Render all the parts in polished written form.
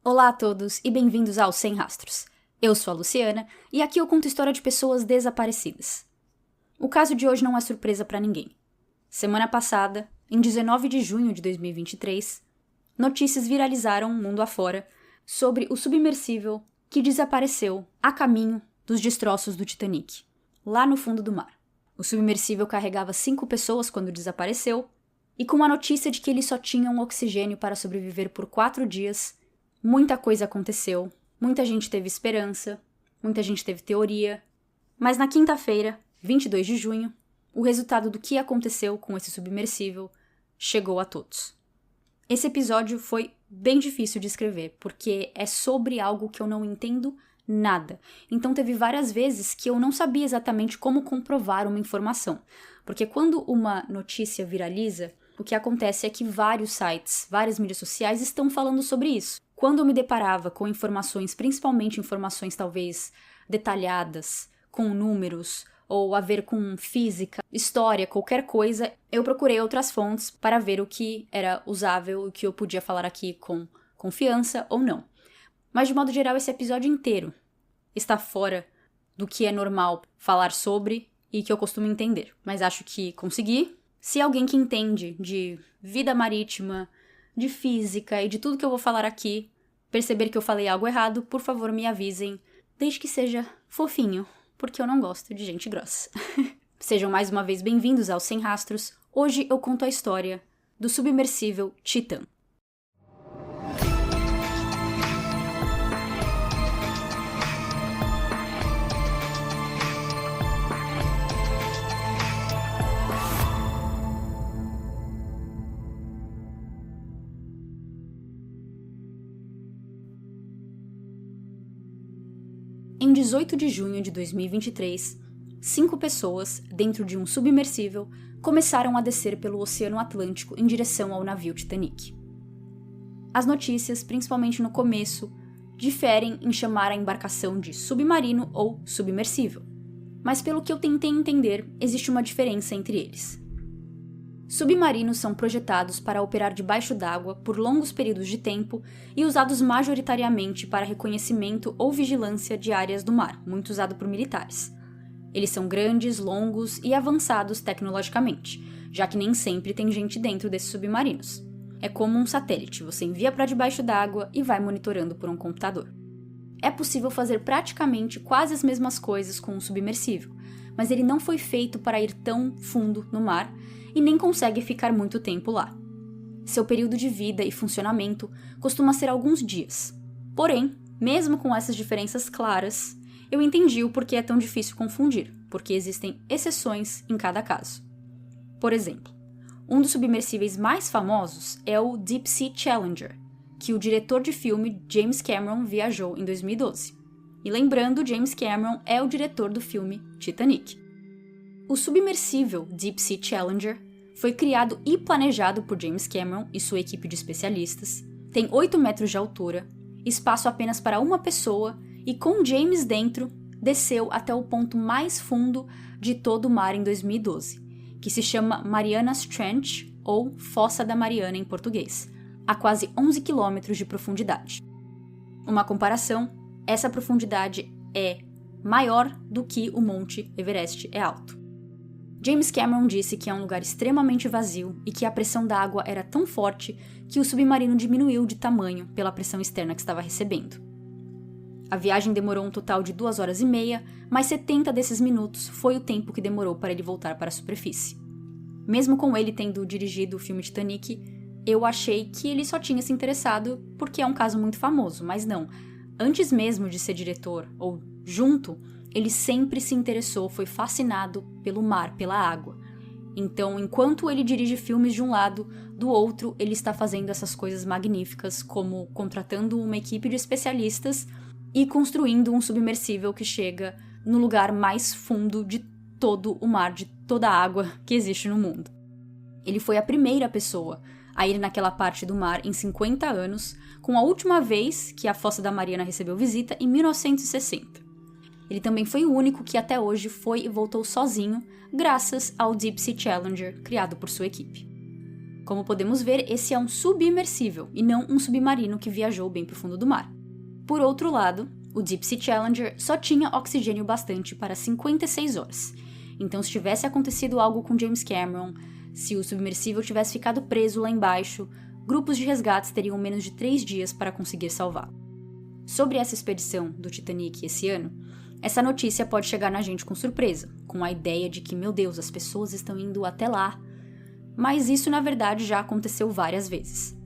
Olá a todos e bem-vindos ao Sem Rastros. Eu sou a Luciana e aqui eu conto história de pessoas desaparecidas. O caso de hoje não é surpresa pra ninguém. Semana passada, em 19 de junho de 2023, notícias viralizaram mundo afora sobre o submersível que desapareceu a caminho dos destroços do Titanic, lá no fundo do mar. O submersível carregava 5 pessoas quando desapareceu e com a notícia de que eles só tinham oxigênio para sobreviver por 4 dias, muita coisa aconteceu, muita gente teve esperança, muita gente teve teoria, mas na quinta-feira, 22 de junho, o resultado do que aconteceu com esse submersível chegou a todos. Esse episódio foi bem difícil de escrever, porque é sobre algo que eu não entendo nada. Então teve várias vezes que eu não sabia exatamente como comprovar uma informação, porque quando uma notícia viraliza, o que acontece é que vários sites, várias mídias sociais estão falando sobre isso. Quando eu me deparava com informações, principalmente informações talvez detalhadas, com números, ou a ver com física, história, qualquer coisa, eu procurei outras fontes para ver o que era usável, o que eu podia falar aqui com confiança ou não. Mas de modo geral, esse episódio inteiro está fora do que é normal falar sobre e que eu costumo entender. Mas acho que consegui. Se alguém que entende de vida marítima, de física e de tudo que eu vou falar aqui perceber que eu falei algo errado, por favor me avisem, desde que seja fofinho, porque eu não gosto de gente grossa. Sejam mais uma vez bem-vindos ao Sem Rastros. Hoje eu conto a história do submersível Titan. Em 18 de junho de 2023, 5 pessoas, dentro de um submersível, começaram a descer pelo Oceano Atlântico em direção ao navio Titanic. As notícias, principalmente no começo, diferem em chamar a embarcação de submarino ou submersível, mas pelo que eu tentei entender, existe uma diferença entre eles. Submarinos são projetados para operar debaixo d'água por longos períodos de tempo e usados majoritariamente para reconhecimento ou vigilância de áreas do mar, muito usado por militares. Eles são grandes, longos e avançados tecnologicamente, já que nem sempre tem gente dentro desses submarinos. É como um satélite, você envia para debaixo d'água e vai monitorando por um computador. É possível fazer praticamente quase as mesmas coisas com um submersível, mas ele não foi feito para ir tão fundo no mar e nem consegue ficar muito tempo lá. Seu período de vida e funcionamento costuma ser alguns dias. Porém, mesmo com essas diferenças claras, eu entendi o porquê é tão difícil confundir, porque existem exceções em cada caso. Por exemplo, um dos submersíveis mais famosos é o Deep Sea Challenger, que o diretor de filme James Cameron viajou em 2012. E lembrando, James Cameron é o diretor do filme Titanic. O submersível Deep Sea Challenger foi criado e planejado por James Cameron e sua equipe de especialistas, tem 8 metros de altura, espaço apenas para uma pessoa e com James dentro, desceu até o ponto mais fundo de todo o mar em 2012, que se chama Marianas Trench, ou Fossa da Mariana em português, a quase 11 quilômetros de profundidade. Uma comparação, essa profundidade é maior do que o Monte Everest é alto. James Cameron disse que é um lugar extremamente vazio e que a pressão da água era tão forte que o submarino diminuiu de tamanho pela pressão externa que estava recebendo. A viagem demorou um total de 2 horas e meia, mas 70 desses minutos foi o tempo que demorou para ele voltar para a superfície. Mesmo com ele tendo dirigido o filme Titanic, eu achei que ele só tinha se interessado porque é um caso muito famoso, mas não. Antes mesmo de ser diretor, ou junto, ele sempre se interessou, foi fascinado pelo mar, pela água. Então, enquanto ele dirige filmes de um lado, do outro ele está fazendo essas coisas magníficas, como contratando uma equipe de especialistas e construindo um submersível que chega no lugar mais fundo de todo o mar, de toda a água que existe no mundo. Ele foi a primeira pessoa a ir naquela parte do mar em 50 anos, com a última vez que a Fossa da Mariana recebeu visita em 1960. Ele também foi o único que até hoje foi e voltou sozinho, graças ao Deep Sea Challenger, criado por sua equipe. Como podemos ver, esse é um submersível e não um submarino que viajou bem para o fundo do mar. Por outro lado, o Deep Sea Challenger só tinha oxigênio bastante para 56 horas. Então, se tivesse acontecido algo com James Cameron, se o submersível tivesse ficado preso lá embaixo, grupos de resgates teriam menos de 3 dias para conseguir salvá-lo. Sobre essa expedição do Titanic esse ano, essa notícia pode chegar na gente com surpresa, com a ideia de que, meu Deus, as pessoas estão indo até lá. Mas isso, na verdade, já aconteceu várias vezes.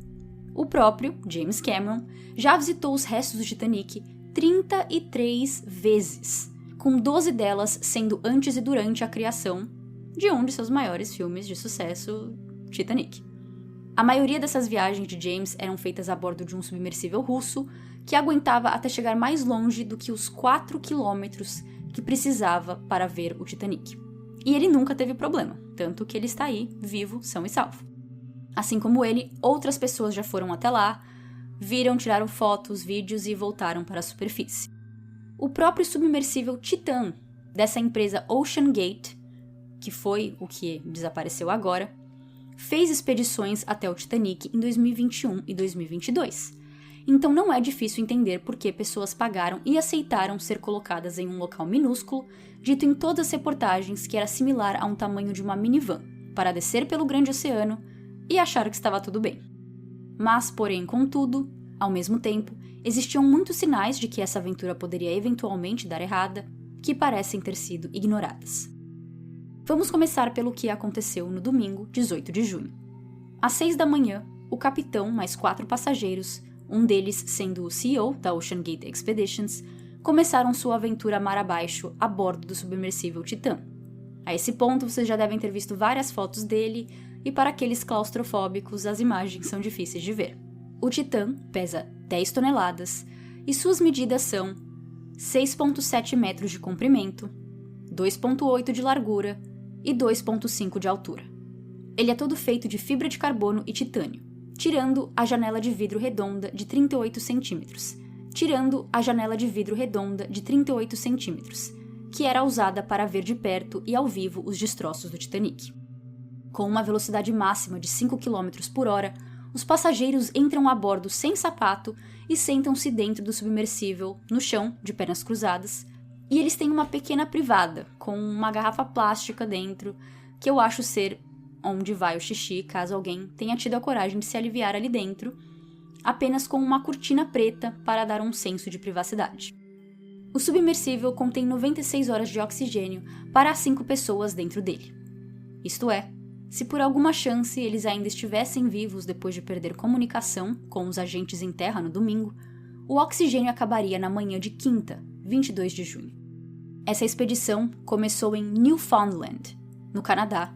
O próprio James Cameron já visitou os restos do Titanic 33 vezes, com 12 delas sendo antes e durante a criação de um de seus maiores filmes de sucesso, Titanic. A maioria dessas viagens de James eram feitas a bordo de um submersível russo que aguentava até chegar mais longe do que os 4 quilômetros que precisava para ver o Titanic. E ele nunca teve problema, tanto que ele está aí, vivo, são e salvo. Assim como ele, outras pessoas já foram até lá, viram, tiraram fotos, vídeos e voltaram para a superfície. O próprio submersível Titan, dessa empresa OceanGate, que foi o que desapareceu agora, fez expedições até o Titanic em 2021 e 2022. Então não é difícil entender por que pessoas pagaram e aceitaram ser colocadas em um local minúsculo, dito em todas as reportagens que era similar a um tamanho de uma minivan, para descer pelo grande oceano e achar que estava tudo bem. Mas, porém, contudo, ao mesmo tempo, existiam muitos sinais de que essa aventura poderia eventualmente dar errada, que parecem ter sido ignoradas. Vamos começar pelo que aconteceu no domingo, 18 de junho. Às 6 da manhã, o capitão mais 4 passageiros, um deles sendo o CEO da OceanGate Expeditions, começaram sua aventura mar abaixo a bordo do submersível Titan. A esse ponto, vocês já devem ter visto várias fotos dele, e para aqueles claustrofóbicos, as imagens são difíceis de ver. O Titan pesa 10 toneladas e suas medidas são 6,7 metros de comprimento, 2,8 de largura e 2,5 de altura. Ele é todo feito de fibra de carbono e titânio, tirando a janela de vidro redonda de 38 centímetros, que era usada para ver de perto e ao vivo os destroços do Titanic. Com uma velocidade máxima de 5 km por hora, os passageiros entram a bordo sem sapato e sentam-se dentro do submersível, no chão, de pernas cruzadas, e eles têm uma pequena privada, com uma garrafa plástica dentro, que eu acho ser onde vai o xixi, caso alguém tenha tido a coragem de se aliviar ali dentro, apenas com uma cortina preta para dar um senso de privacidade. O submersível contém 96 horas de oxigênio para as 5 pessoas dentro dele. Isto é, se por alguma chance eles ainda estivessem vivos depois de perder comunicação com os agentes em terra no domingo, o oxigênio acabaria na manhã de quinta, 22 de junho. Essa expedição começou em Newfoundland, no Canadá,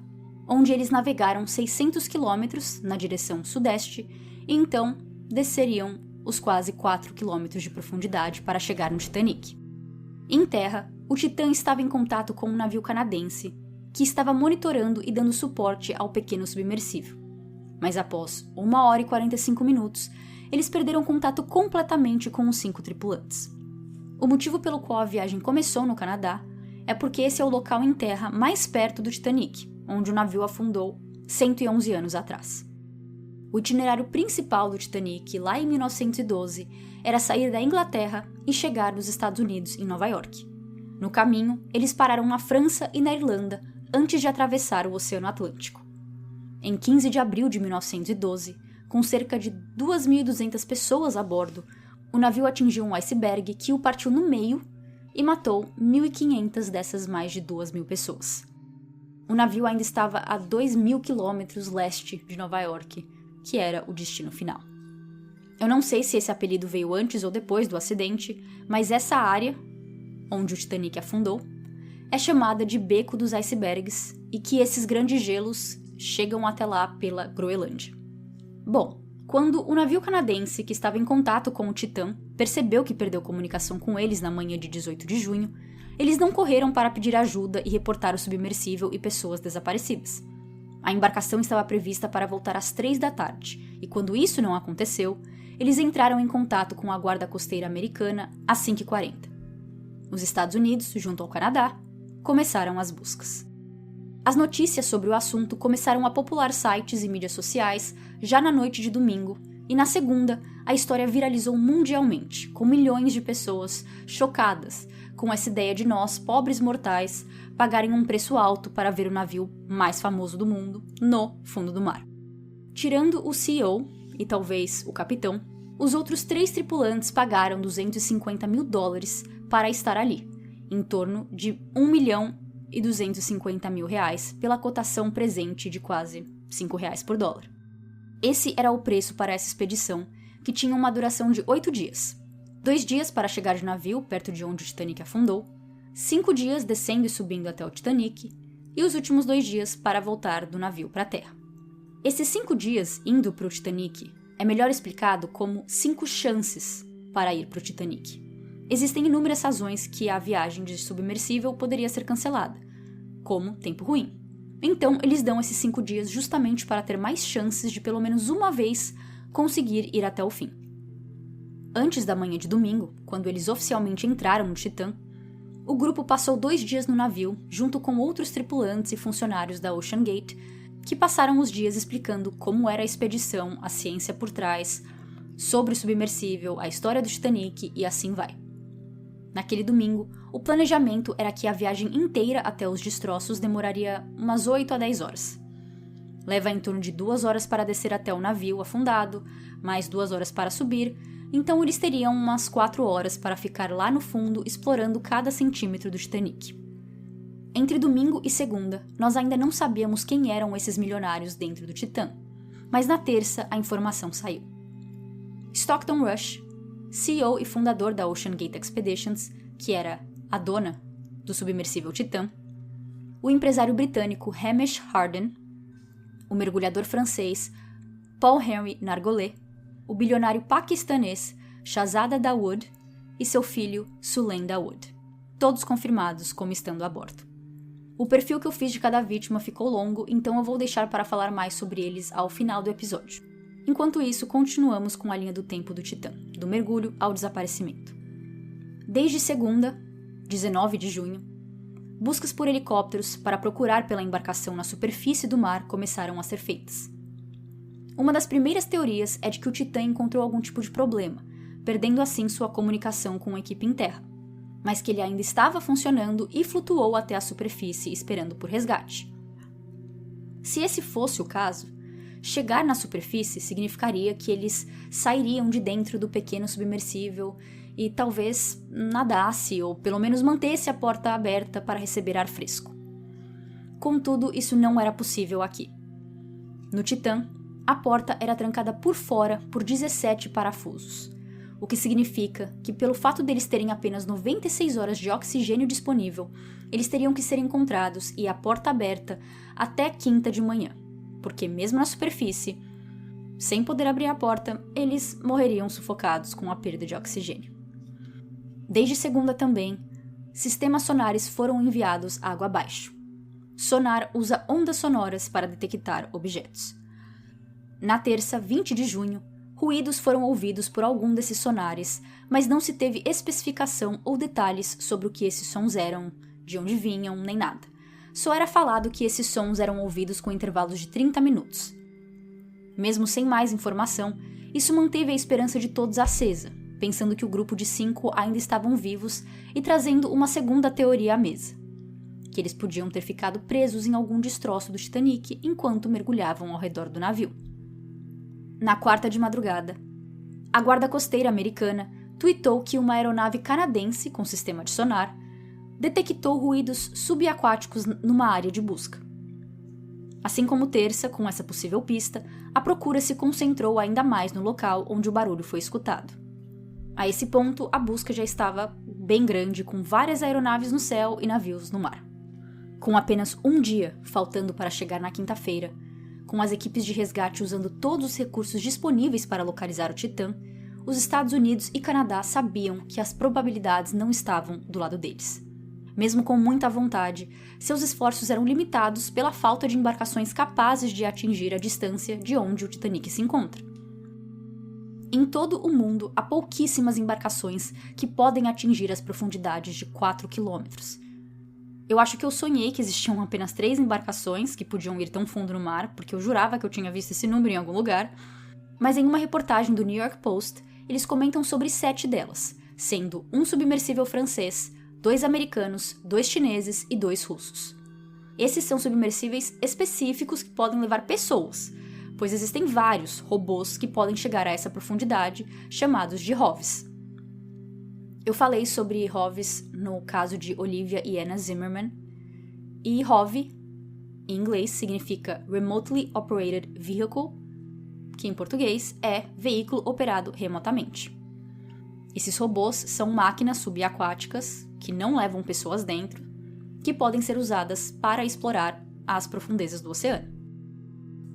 onde eles navegaram 600 quilômetros na direção sudeste e então desceriam os quase 4 quilômetros de profundidade para chegar no Titanic. Em terra, o Titan estava em contato com um navio canadense que estava monitorando e dando suporte ao pequeno submersível. Mas após 1 hora e 45 minutos, eles perderam contato completamente com os 5 tripulantes. O motivo pelo qual a viagem começou no Canadá é porque esse é o local em terra mais perto do Titanic, onde o navio afundou 111 anos atrás. O itinerário principal do Titanic, lá em 1912, era sair da Inglaterra e chegar nos Estados Unidos, em Nova York. No caminho, eles pararam na França e na Irlanda antes de atravessar o Oceano Atlântico. Em 15 de abril de 1912, com cerca de 2.200 pessoas a bordo, o navio atingiu um iceberg que o partiu no meio e matou 1.500 dessas mais de 2.000 pessoas. O navio ainda estava a 2.000 quilômetros leste de Nova York, que era o destino final. Eu não sei se esse apelido veio antes ou depois do acidente, mas essa área, onde o Titanic afundou, é chamada de Beco dos Icebergs e que esses grandes gelos chegam até lá pela Groenlândia. Bom, quando o navio canadense que estava em contato com o Titan percebeu que perdeu comunicação com eles na manhã de 18 de junho, eles não correram para pedir ajuda e reportar o submersível e pessoas desaparecidas. A embarcação estava prevista para voltar às 3 da tarde, e quando isso não aconteceu, eles entraram em contato com a Guarda Costeira Americana às 5h40. Os Estados Unidos, junto ao Canadá, começaram as buscas. As notícias sobre o assunto começaram a popular sites e mídias sociais já na noite de domingo, e na segunda, a história viralizou mundialmente, com milhões de pessoas chocadas com essa ideia de nós, pobres mortais, pagarem um preço alto para ver o navio mais famoso do mundo no fundo do mar. Tirando o CEO e talvez o capitão, os outros 3 tripulantes pagaram $250 mil para estar ali, em torno de R$1.250.000 pela cotação presente de quase R$5 por dólar. Esse era o preço para essa expedição, que tinha uma duração de 8 dias. 2 dias para chegar de navio perto de onde o Titanic afundou, 5 dias descendo e subindo até o Titanic, e os últimos 2 dias para voltar do navio para a Terra. Esses 5 dias indo para o Titanic é melhor explicado como 5 chances para ir para o Titanic. Existem inúmeras razões que a viagem de submersível poderia ser cancelada, como tempo ruim. Então, eles dão esses 5 dias justamente para ter mais chances de pelo menos uma vez conseguir ir até o fim. Antes da manhã de domingo, quando eles oficialmente entraram no Titã, o grupo passou 2 dias no navio, junto com outros tripulantes e funcionários da Ocean Gate, que passaram os dias explicando como era a expedição, a ciência por trás, sobre o submersível, a história do Titanic e assim vai. Naquele domingo, o planejamento era que a viagem inteira até os destroços demoraria umas 8 a 10 horas. Leva em torno de 2 horas para descer até o navio afundado, mais 2 horas para subir, então eles teriam umas 4 horas para ficar lá no fundo explorando cada centímetro do Titanic. Entre domingo e segunda, nós ainda não sabíamos quem eram esses milionários dentro do Titã, mas na terça a informação saiu. Stockton Rush, CEO e fundador da Ocean Gate Expeditions, que era a dona do submersível Titã, o empresário britânico Hamish Harden, o mergulhador francês Paul-Henri Nargeolet, o bilionário paquistanês Shahzada Dawood e seu filho Sulaim Dawood, todos confirmados como estando a bordo. O perfil que eu fiz de cada vítima ficou longo, então eu vou deixar para falar mais sobre eles ao final do episódio. Enquanto isso, continuamos com a linha do tempo do Titã, do mergulho ao desaparecimento. Desde segunda, 19 de junho, buscas por helicópteros para procurar pela embarcação na superfície do mar começaram a ser feitas. Uma das primeiras teorias é de que o Titã encontrou algum tipo de problema, perdendo assim sua comunicação com a equipe em terra, mas que ele ainda estava funcionando e flutuou até a superfície esperando por resgate. Se esse fosse o caso, chegar na superfície significaria que eles sairiam de dentro do pequeno submersível e talvez nadasse ou pelo menos mantesse a porta aberta para receber ar fresco. Contudo, isso não era possível aqui. No Titã, a porta era trancada por fora por 17 parafusos, o que significa que, pelo fato deles terem apenas 96 horas de oxigênio disponível, eles teriam que ser encontrados e a porta aberta até quinta de manhã, porque mesmo na superfície, sem poder abrir a porta, eles morreriam sufocados com a perda de oxigênio. Desde segunda também, sistemas sonares foram enviados água abaixo. Sonar usa ondas sonoras para detectar objetos. Na terça, 20 de junho, ruídos foram ouvidos por algum desses sonares, mas não se teve especificação ou detalhes sobre o que esses sons eram, de onde vinham, nem nada. Só era falado que esses sons eram ouvidos com intervalos de 30 minutos. Mesmo sem mais informação, isso manteve a esperança de todos acesa, pensando que o grupo de 5 ainda estavam vivos e trazendo uma segunda teoria à mesa, que eles podiam ter ficado presos em algum destroço do Titanic enquanto mergulhavam ao redor do navio. Na quarta de madrugada, a Guarda Costeira americana tuitou que uma aeronave canadense com sistema de sonar detectou ruídos subaquáticos numa área de busca. Assim como terça, com essa possível pista, a procura se concentrou ainda mais no local onde o barulho foi escutado. A esse ponto, a busca já estava bem grande, com várias aeronaves no céu e navios no mar. Com apenas um dia faltando para chegar na quinta-feira, com as equipes de resgate usando todos os recursos disponíveis para localizar o Titã, os Estados Unidos e Canadá sabiam que as probabilidades não estavam do lado deles. Mesmo com muita vontade, seus esforços eram limitados pela falta de embarcações capazes de atingir a distância de onde o Titanic se encontra. Em todo o mundo, há pouquíssimas embarcações que podem atingir as profundidades de 4 quilômetros. Eu acho que eu sonhei que existiam apenas 3 embarcações que podiam ir tão fundo no mar, porque eu jurava que eu tinha visto esse número em algum lugar, mas em uma reportagem do New York Post, eles comentam sobre 7 delas, sendo um submersível francês, 2 americanos, 2 chineses e 2 russos. Esses são submersíveis específicos que podem levar pessoas, pois existem vários robôs que podem chegar a essa profundidade, chamados de ROVs. Eu falei sobre ROVs no caso de Olivia e Anna Zimmerman, e ROV, em inglês, significa Remotely Operated Vehicle, que em português é veículo operado remotamente. Esses robôs são máquinas subaquáticas, que não levam pessoas dentro, que podem ser usadas para explorar as profundezas do oceano.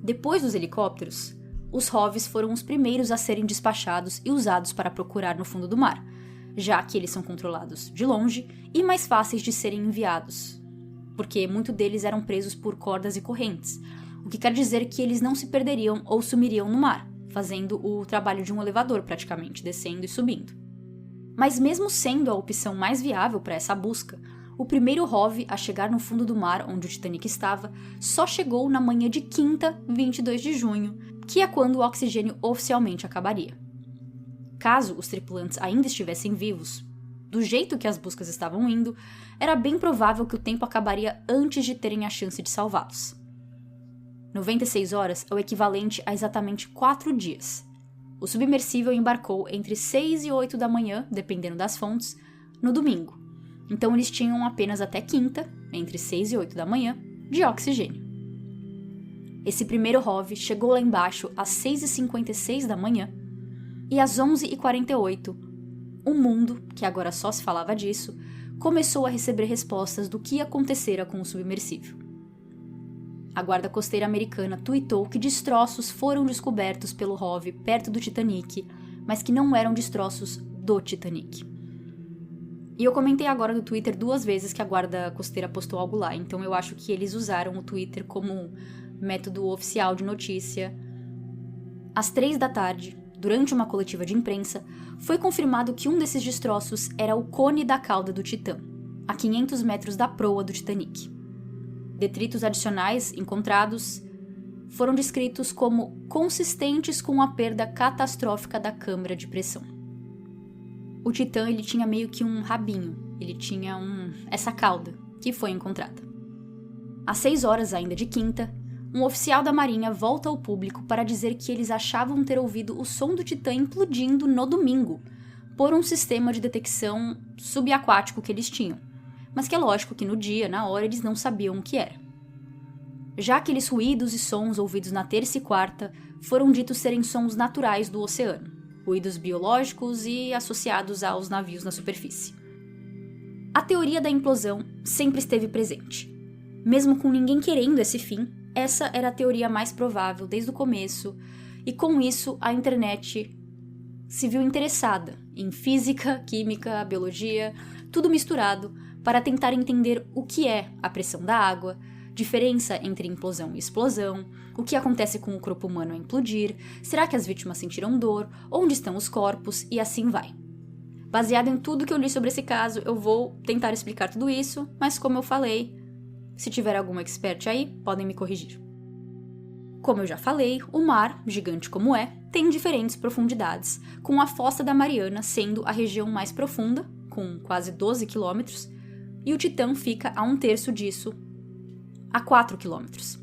Depois dos helicópteros, os ROVs foram os primeiros a serem despachados e usados para procurar no fundo do mar, já que eles são controlados de longe e mais fáceis de serem enviados, porque muitos deles eram presos por cordas e correntes, o que quer dizer que eles não se perderiam ou sumiriam no mar, fazendo o trabalho de um elevador praticamente, descendo e subindo. Mas mesmo sendo a opção mais viável para essa busca, o primeiro ROV a chegar no fundo do mar onde o Titanic estava só chegou na manhã de quinta, 22 de junho, que é quando o oxigênio oficialmente acabaria. Caso os tripulantes ainda estivessem vivos, do jeito que as buscas estavam indo, era bem provável que o tempo acabaria antes de terem a chance de salvá-los. 96 horas é o equivalente a exatamente 4 dias. O submersível embarcou entre 6 e 8 da manhã, dependendo das fontes, no domingo. Então eles tinham apenas até quinta, entre 6 e 8 da manhã, de oxigênio. Esse primeiro ROV chegou lá embaixo às 6h56 da manhã, e às 11h48, o mundo, que agora só se falava disso, começou a receber respostas do que acontecera com o submersível. A Guarda Costeira Americana tuitou que destroços foram descobertos pelo ROV perto do Titanic, mas que não eram destroços do Titanic. E eu comentei agora no Twitter 2 vezes que a Guarda Costeira postou algo lá, então eu acho que eles usaram o Twitter como método oficial de notícia. Às 3 da tarde, durante uma coletiva de imprensa, foi confirmado que um desses destroços era o cone da cauda do Titã, a 500 metros da proa do Titanic. Detritos adicionais encontrados foram descritos como consistentes com a perda catastrófica da câmara de pressão. O Titã ele tinha meio que um rabinho, ele tinha essa cauda que foi encontrada. Às 6 horas ainda de quinta, um oficial da Marinha volta ao público para dizer que eles achavam ter ouvido o som do Titã implodindo no domingo, por um sistema de detecção subaquático que eles tinham, mas que é lógico que no dia, na hora, eles não sabiam o que era. Já aqueles ruídos e sons ouvidos na terça e quarta foram ditos serem sons naturais do oceano, ruídos biológicos e associados aos navios na superfície. A teoria da implosão sempre esteve presente. Mesmo com ninguém querendo esse fim, essa era a teoria mais provável desde o começo, e com isso a internet se viu interessada em física, química, biologia, tudo misturado, para tentar entender o que é a pressão da água, diferença entre implosão e explosão, o que acontece com o corpo humano ao implodir, será que as vítimas sentiram dor, onde estão os corpos, e assim vai. Baseado em tudo que eu li sobre esse caso, eu vou tentar explicar tudo isso, mas como eu falei, se tiver algum expert aí, podem me corrigir. Como eu já falei, o mar, gigante como é, tem diferentes profundidades, com a Fossa da Mariana sendo a região mais profunda, com quase 12 quilômetros, e o Titã fica a 1/3 disso, a 4 quilômetros.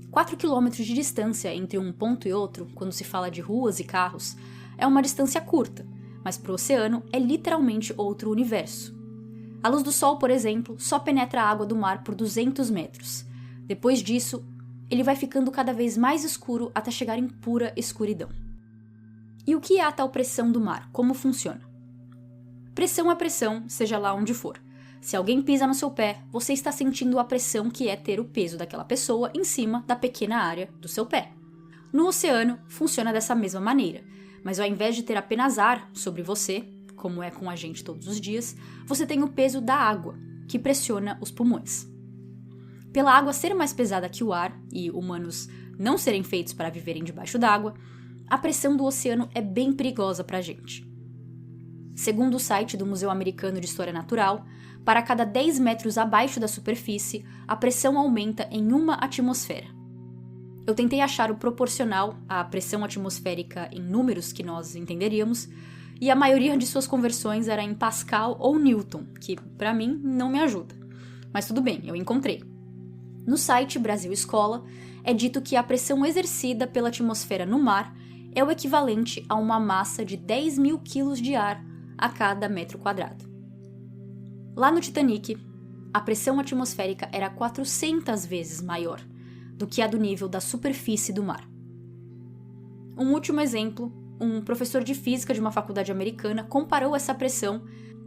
4 quilômetros de distância entre um ponto e outro, quando se fala de ruas e carros, é uma distância curta, mas para o oceano é literalmente outro universo. A luz do sol, por exemplo, só penetra a água do mar por 200 metros. Depois disso, ele vai ficando cada vez mais escuro até chegar em pura escuridão. E o que é a tal pressão do mar? Como funciona? Pressão é pressão, seja lá onde for. Se alguém pisa no seu pé, você está sentindo a pressão que é ter o peso daquela pessoa em cima da pequena área do seu pé. No oceano, funciona dessa mesma maneira, mas ao invés de ter apenas ar sobre você, como é com a gente todos os dias, você tem o peso da água, que pressiona os pulmões. Pela água ser mais pesada que o ar, e humanos não serem feitos para viverem debaixo d'água, a pressão do oceano é bem perigosa para a gente. Segundo o site do Museu Americano de História Natural, para cada 10 metros abaixo da superfície, a pressão aumenta em 1 atmosfera. Eu tentei achar o proporcional à pressão atmosférica em números que nós entenderíamos, e a maioria de suas conversões era em Pascal ou Newton, que, para mim, não me ajuda. Mas tudo bem, eu encontrei. No site Brasil Escola, é dito que a pressão exercida pela atmosfera no mar é o equivalente a uma massa de 10.000 quilos de ar a cada metro quadrado. Lá no Titanic, a pressão atmosférica era 400 vezes maior do que a do nível da superfície do mar. Um último exemplo, um professor de física de uma faculdade americana comparou essa pressão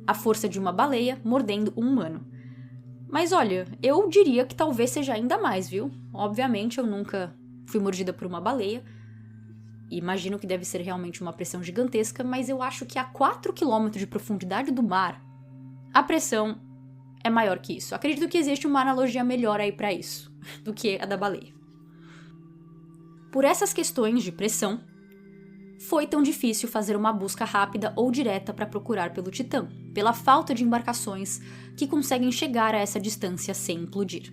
à força de uma baleia mordendo um humano. Mas olha, eu diria que talvez seja ainda mais, viu? Obviamente eu nunca fui mordida por uma baleia, imagino que deve ser realmente uma pressão gigantesca, mas eu acho que a 4 km de profundidade do mar, a pressão é maior que isso. Acredito que existe uma analogia melhor aí para isso do que a da baleia. Por essas questões de pressão, foi tão difícil fazer uma busca rápida ou direta para procurar pelo Titã, pela falta de embarcações que conseguem chegar a essa distância sem implodir.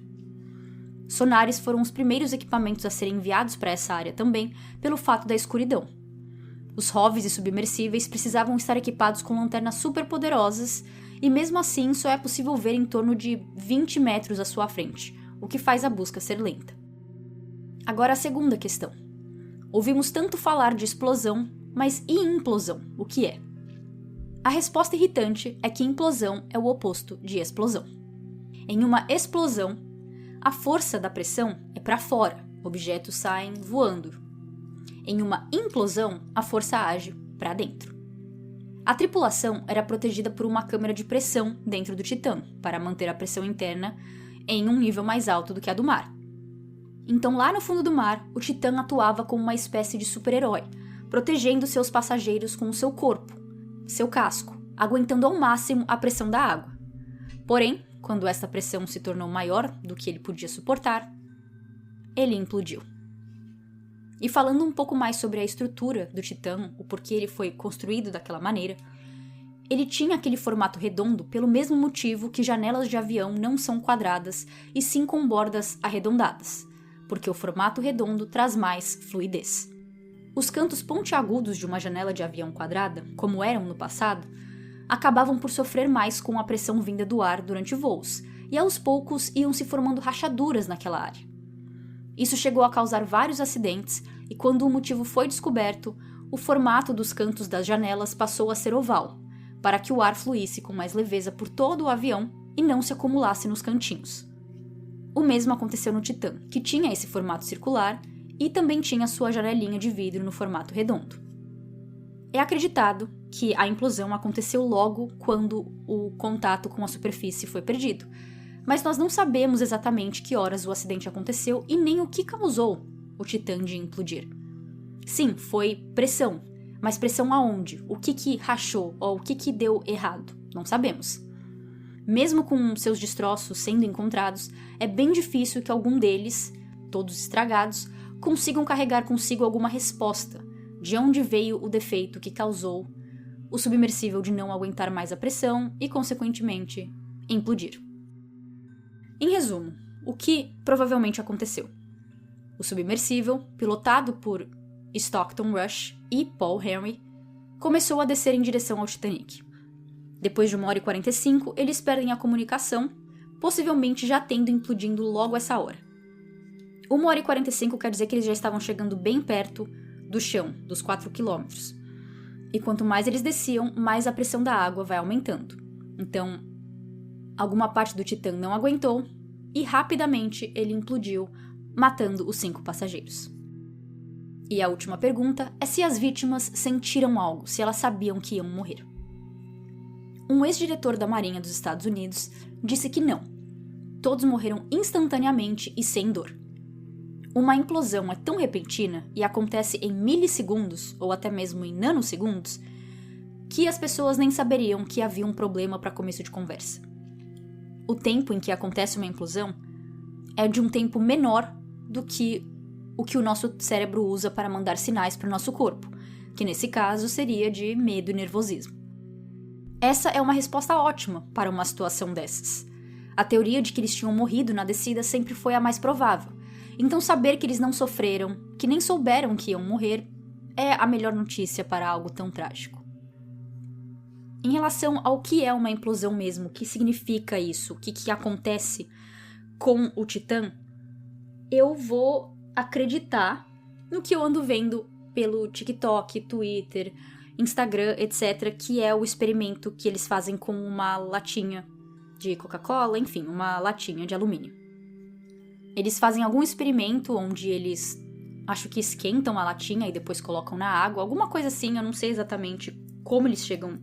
Sonares foram os primeiros equipamentos a serem enviados para essa área também, pelo fato da escuridão. Os ROVs e submersíveis precisavam estar equipados com lanternas superpoderosas e mesmo assim só é possível ver em torno de 20 metros à sua frente, o que faz a busca ser lenta. Agora a segunda questão. Ouvimos tanto falar de explosão, mas e implosão? O que é? A resposta irritante é que implosão é o oposto de explosão. Em uma explosão, a força da pressão é para fora, objetos saem voando. Em uma implosão, a força age para dentro. A tripulação era protegida por uma câmara de pressão dentro do Titã, para manter a pressão interna em um nível mais alto do que a do mar. Então, lá no fundo do mar, o Titã atuava como uma espécie de super-herói, protegendo seus passageiros com o seu corpo, seu casco, aguentando ao máximo a pressão da água. Porém, quando essa pressão se tornou maior do que ele podia suportar, ele implodiu. E falando um pouco mais sobre a estrutura do Titã, o porquê ele foi construído daquela maneira, ele tinha aquele formato redondo pelo mesmo motivo que janelas de avião não são quadradas e sim com bordas arredondadas, porque o formato redondo traz mais fluidez. Os cantos pontiagudos de uma janela de avião quadrada, como eram no passado, acabavam por sofrer mais com a pressão vinda do ar durante voos, e aos poucos iam se formando rachaduras naquela área. Isso chegou a causar vários acidentes, e quando o motivo foi descoberto, o formato dos cantos das janelas passou a ser oval, para que o ar fluísse com mais leveza por todo o avião e não se acumulasse nos cantinhos. O mesmo aconteceu no Titã, que tinha esse formato circular e também tinha sua janelinha de vidro no formato redondo. É acreditado que a implosão aconteceu logo quando o contato com a superfície foi perdido, mas nós não sabemos exatamente que horas o acidente aconteceu e nem o que causou o Titã de implodir. Sim, foi pressão, mas pressão aonde? O que rachou ou o que deu errado? Não sabemos. Mesmo com seus destroços sendo encontrados, é bem difícil que algum deles, todos estragados, consigam carregar consigo alguma resposta de onde veio o defeito que causou o submersível de não aguentar mais a pressão e, consequentemente, implodir. Em resumo, o que provavelmente aconteceu? O submersível, pilotado por Stockton Rush e Paul Henry, começou a descer em direção ao Titanic. Depois de 1h45, eles perdem a comunicação, possivelmente já tendo implodindo logo essa hora. 1h45 quer dizer que eles já estavam chegando bem perto do chão, dos 4 km. E quanto mais eles desciam, mais a pressão da água vai aumentando. Então, alguma parte do Titã não aguentou e rapidamente ele implodiu, matando os 5 passageiros. E a última pergunta é se as vítimas sentiram algo, se elas sabiam que iam morrer. Um ex-diretor da Marinha dos Estados Unidos disse que não. Todos morreram instantaneamente e sem dor. Uma implosão é tão repentina e acontece em milissegundos, ou até mesmo em nanosegundos, que as pessoas nem saberiam que havia um problema para começo de conversa. O tempo em que acontece uma implosão é de um tempo menor do que o nosso cérebro usa para mandar sinais para o nosso corpo, que nesse caso seria de medo e nervosismo. Essa é uma resposta ótima para uma situação dessas. A teoria de que eles tinham morrido na descida sempre foi a mais provável. Então saber que eles não sofreram, que nem souberam que iam morrer, é a melhor notícia para algo tão trágico. Em relação ao que é uma implosão mesmo, o que significa isso, o que acontece com o Titã, eu vou acreditar no que eu ando vendo pelo TikTok, Twitter, Instagram, etc., que é o experimento que eles fazem com uma latinha de Coca-Cola, enfim, uma latinha de alumínio. Eles fazem algum experimento onde eles, acho que esquentam a latinha e depois colocam na água, alguma coisa assim, eu não sei exatamente como eles chegam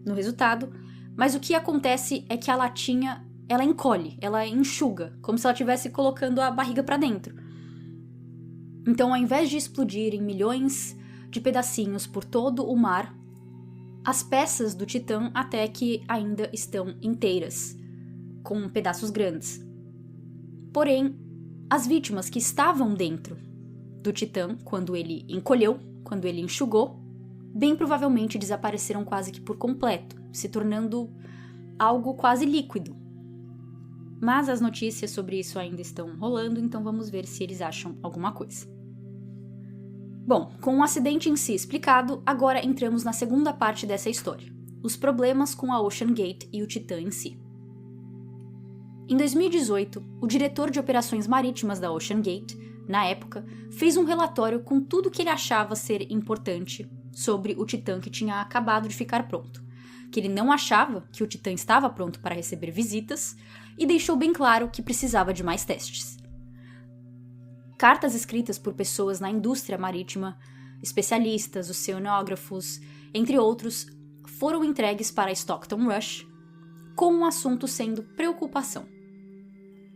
no resultado, mas o que acontece é que a latinha, ela encolhe, ela enxuga, como se ela estivesse colocando a barriga para dentro. Então, ao invés de explodir em milhões de pedacinhos por todo o mar, as peças do Titã até que ainda estão inteiras, com pedaços grandes. Porém, as vítimas que estavam dentro do Titã, quando ele encolheu, quando ele enxugou, bem provavelmente desapareceram quase que por completo, se tornando algo quase líquido. Mas as notícias sobre isso ainda estão rolando, então vamos ver se eles acham alguma coisa. Bom, com o acidente em si explicado, agora entramos na segunda parte dessa história, os problemas com a OceanGate e o Titã em si. Em 2018, o diretor de operações marítimas da OceanGate, na época, fez um relatório com tudo que ele achava ser importante sobre o Titã que tinha acabado de ficar pronto, que ele não achava que o Titã estava pronto para receber visitas e deixou bem claro que precisava de mais testes. Cartas escritas por pessoas na indústria marítima, especialistas, oceanógrafos, entre outros, foram entregues para Stockton Rush, com o assunto sendo preocupação.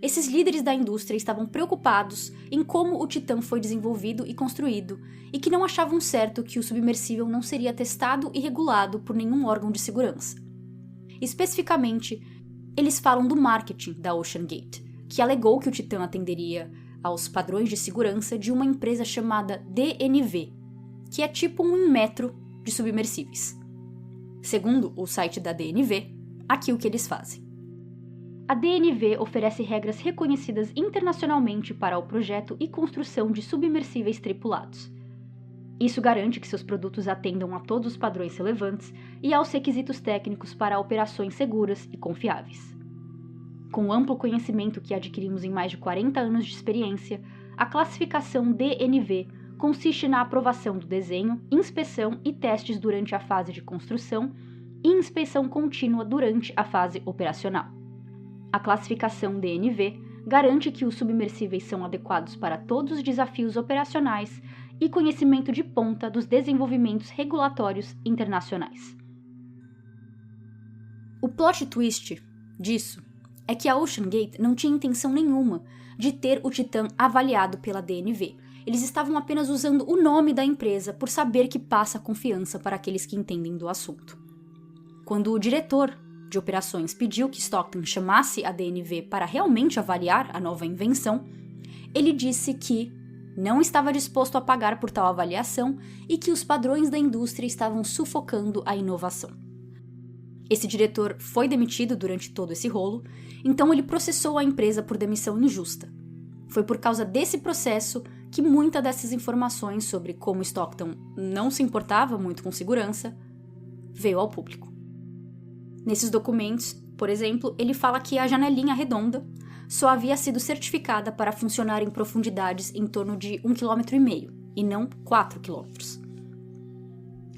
Esses líderes da indústria estavam preocupados em como o Titã foi desenvolvido e construído, e que não achavam certo que o submersível não seria testado e regulado por nenhum órgão de segurança. Especificamente, eles falam do marketing da OceanGate, que alegou que o Titã atenderia aos padrões de segurança de uma empresa chamada DNV, que é tipo um Inmetro de submersíveis. Segundo o site da DNV, aqui o que eles fazem. A DNV oferece regras reconhecidas internacionalmente para o projeto e construção de submersíveis tripulados. Isso garante que seus produtos atendam a todos os padrões relevantes e aos requisitos técnicos para operações seguras e confiáveis. Com o amplo conhecimento que adquirimos em mais de 40 anos de experiência, a classificação DNV consiste na aprovação do desenho, inspeção e testes durante a fase de construção e inspeção contínua durante a fase operacional. A classificação DNV garante que os submersíveis são adequados para todos os desafios operacionais e conhecimento de ponta dos desenvolvimentos regulatórios internacionais. O plot twist disso é que a OceanGate não tinha intenção nenhuma de ter o Titã avaliado pela DNV. Eles estavam apenas usando o nome da empresa por saber que passa confiança para aqueles que entendem do assunto. Quando o diretor de operações pediu que Stockton chamasse a DNV para realmente avaliar a nova invenção, ele disse que não estava disposto a pagar por tal avaliação e que os padrões da indústria estavam sufocando a inovação. Esse diretor foi demitido durante todo esse rolo, então ele processou a empresa por demissão injusta. Foi por causa desse processo que muitas dessas informações sobre como Stockton não se importava muito com segurança veio ao público. Nesses documentos, por exemplo, ele fala que a janelinha redonda só havia sido certificada para funcionar em profundidades em torno de 1,5 km e não 4 km.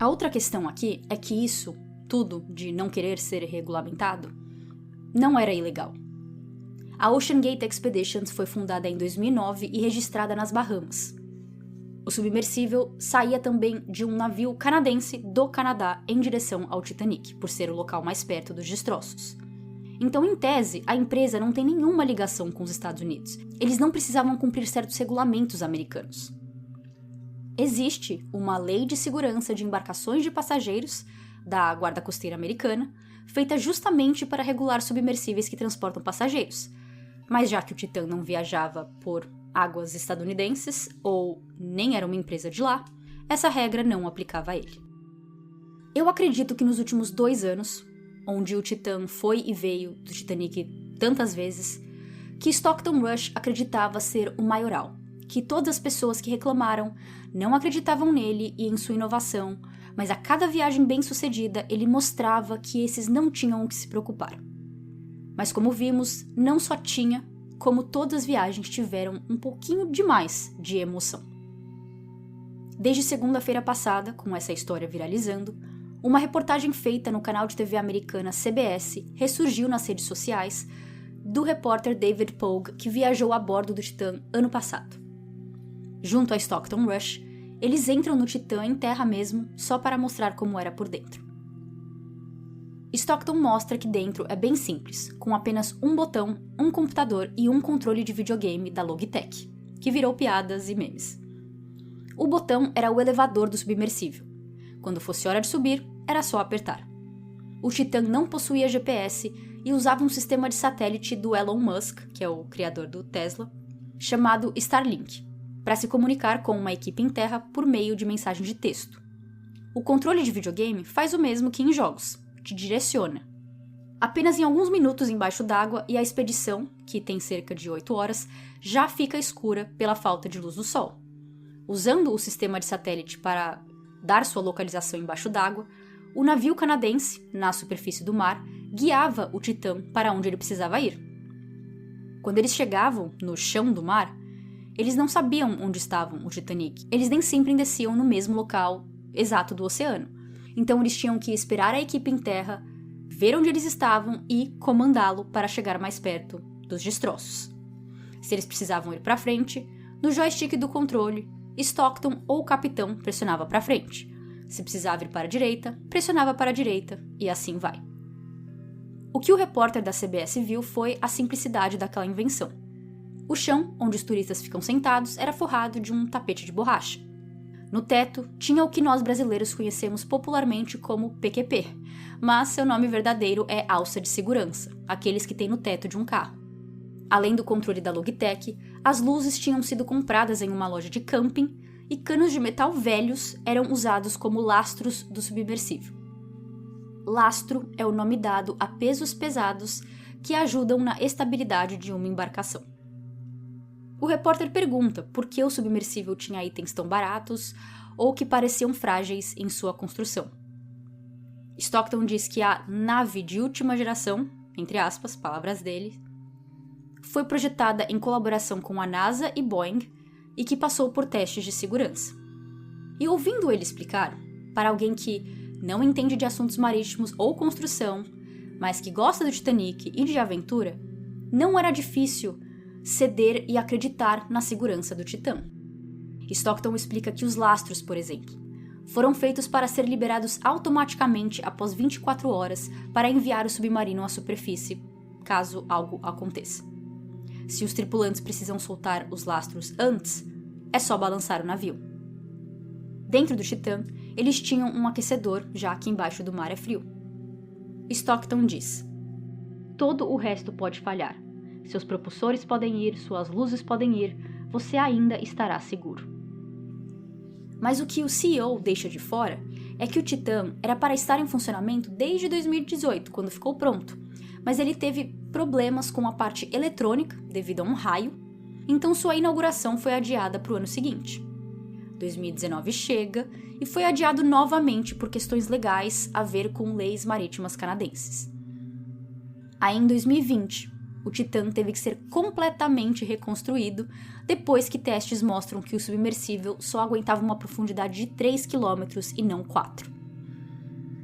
A outra questão aqui é que isso, tudo de não querer ser regulamentado, não era ilegal. A OceanGate Expeditions foi fundada em 2009 e registrada nas Bahamas. O submersível saía também de um navio canadense do Canadá em direção ao Titanic, por ser o local mais perto dos destroços. Então, em tese, a empresa não tem nenhuma ligação com os Estados Unidos. Eles não precisavam cumprir certos regulamentos americanos. Existe uma lei de segurança de embarcações de passageiros da Guarda Costeira Americana, feita justamente para regular submersíveis que transportam passageiros. Mas já que o Titã não viajava por águas estadunidenses, ou nem era uma empresa de lá, essa regra não aplicava a ele. Eu acredito que nos últimos 2 anos, onde o Titã foi e veio do Titanic tantas vezes, que Stockton Rush acreditava ser o maioral, que todas as pessoas que reclamaram não acreditavam nele e em sua inovação, mas a cada viagem bem-sucedida ele mostrava que esses não tinham o que se preocupar. Mas como vimos, não só tinha, como todas as viagens tiveram um pouquinho demais de emoção. Desde segunda-feira passada, com essa história viralizando, uma reportagem feita no canal de TV americana CBS ressurgiu nas redes sociais do repórter David Pogue, que viajou a bordo do Titã ano passado. Junto a Stockton Rush, eles entram no Titã em terra mesmo, só para mostrar como era por dentro. Stockton mostra que dentro é bem simples, com apenas um botão, um computador e um controle de videogame da Logitech, que virou piadas e memes. O botão era o elevador do submersível. Quando fosse hora de subir, era só apertar. O Titã não possuía GPS e usava um sistema de satélite do Elon Musk, que é o criador do Tesla, chamado Starlink, para se comunicar com uma equipe em terra por meio de mensagem de texto. O controle de videogame faz o mesmo que em jogos, te direciona. Apenas em alguns minutos embaixo d'água e a expedição, que tem cerca de 8 horas, já fica escura pela falta de luz do sol. Usando o sistema de satélite para dar sua localização embaixo d'água, o navio canadense, na superfície do mar, guiava o Titã para onde ele precisava ir. Quando eles chegavam no chão do mar, eles não sabiam onde estavam o Titanic. Eles nem sempre desciam no mesmo local exato do oceano. Então eles tinham que esperar a equipe em terra, ver onde eles estavam e comandá-lo para chegar mais perto dos destroços. Se eles precisavam ir para frente, no joystick do controle, Stockton ou o capitão pressionava para frente. Se precisava ir para a direita, pressionava para a direita e assim vai. O que o repórter da CBS viu foi a simplicidade daquela invenção. O chão, onde os turistas ficam sentados, era forrado de um tapete de borracha. No teto, tinha o que nós brasileiros conhecemos popularmente como PQP, mas seu nome verdadeiro é alça de segurança, aqueles que tem no teto de um carro. Além do controle da Logitech, as luzes tinham sido compradas em uma loja de camping e canos de metal velhos eram usados como lastros do submersível. Lastro é o nome dado a pesos pesados que ajudam na estabilidade de uma embarcação. O repórter pergunta por que o submersível tinha itens tão baratos ou que pareciam frágeis em sua construção. Stockton diz que a nave de última geração, entre aspas, palavras dele, foi projetada em colaboração com a NASA e Boeing e que passou por testes de segurança. E ouvindo ele explicar, para alguém que não entende de assuntos marítimos ou construção, mas que gosta do Titanic e de aventura, não era difícil ceder e acreditar na segurança do Titã. Stockton explica que os lastros, por exemplo, foram feitos para ser liberados automaticamente após 24 horas para enviar o submarino à superfície, caso algo aconteça. Se os tripulantes precisam soltar os lastros antes, é só balançar o navio. Dentro do Titã, eles tinham um aquecedor, já que embaixo do mar é frio. Stockton diz: todo o resto pode falhar. Seus propulsores podem ir, suas luzes podem ir, você ainda estará seguro. Mas o que o CEO deixa de fora é que o Titã era para estar em funcionamento desde 2018, quando ficou pronto, mas ele teve problemas com a parte eletrônica devido a um raio, então sua inauguração foi adiada para o ano seguinte. 2019 chega e foi adiado novamente por questões legais a ver com leis marítimas canadenses. Aí em 2020, o Titã teve que ser completamente reconstruído depois que testes mostram que o submersível só aguentava uma profundidade de 3 km e não 4.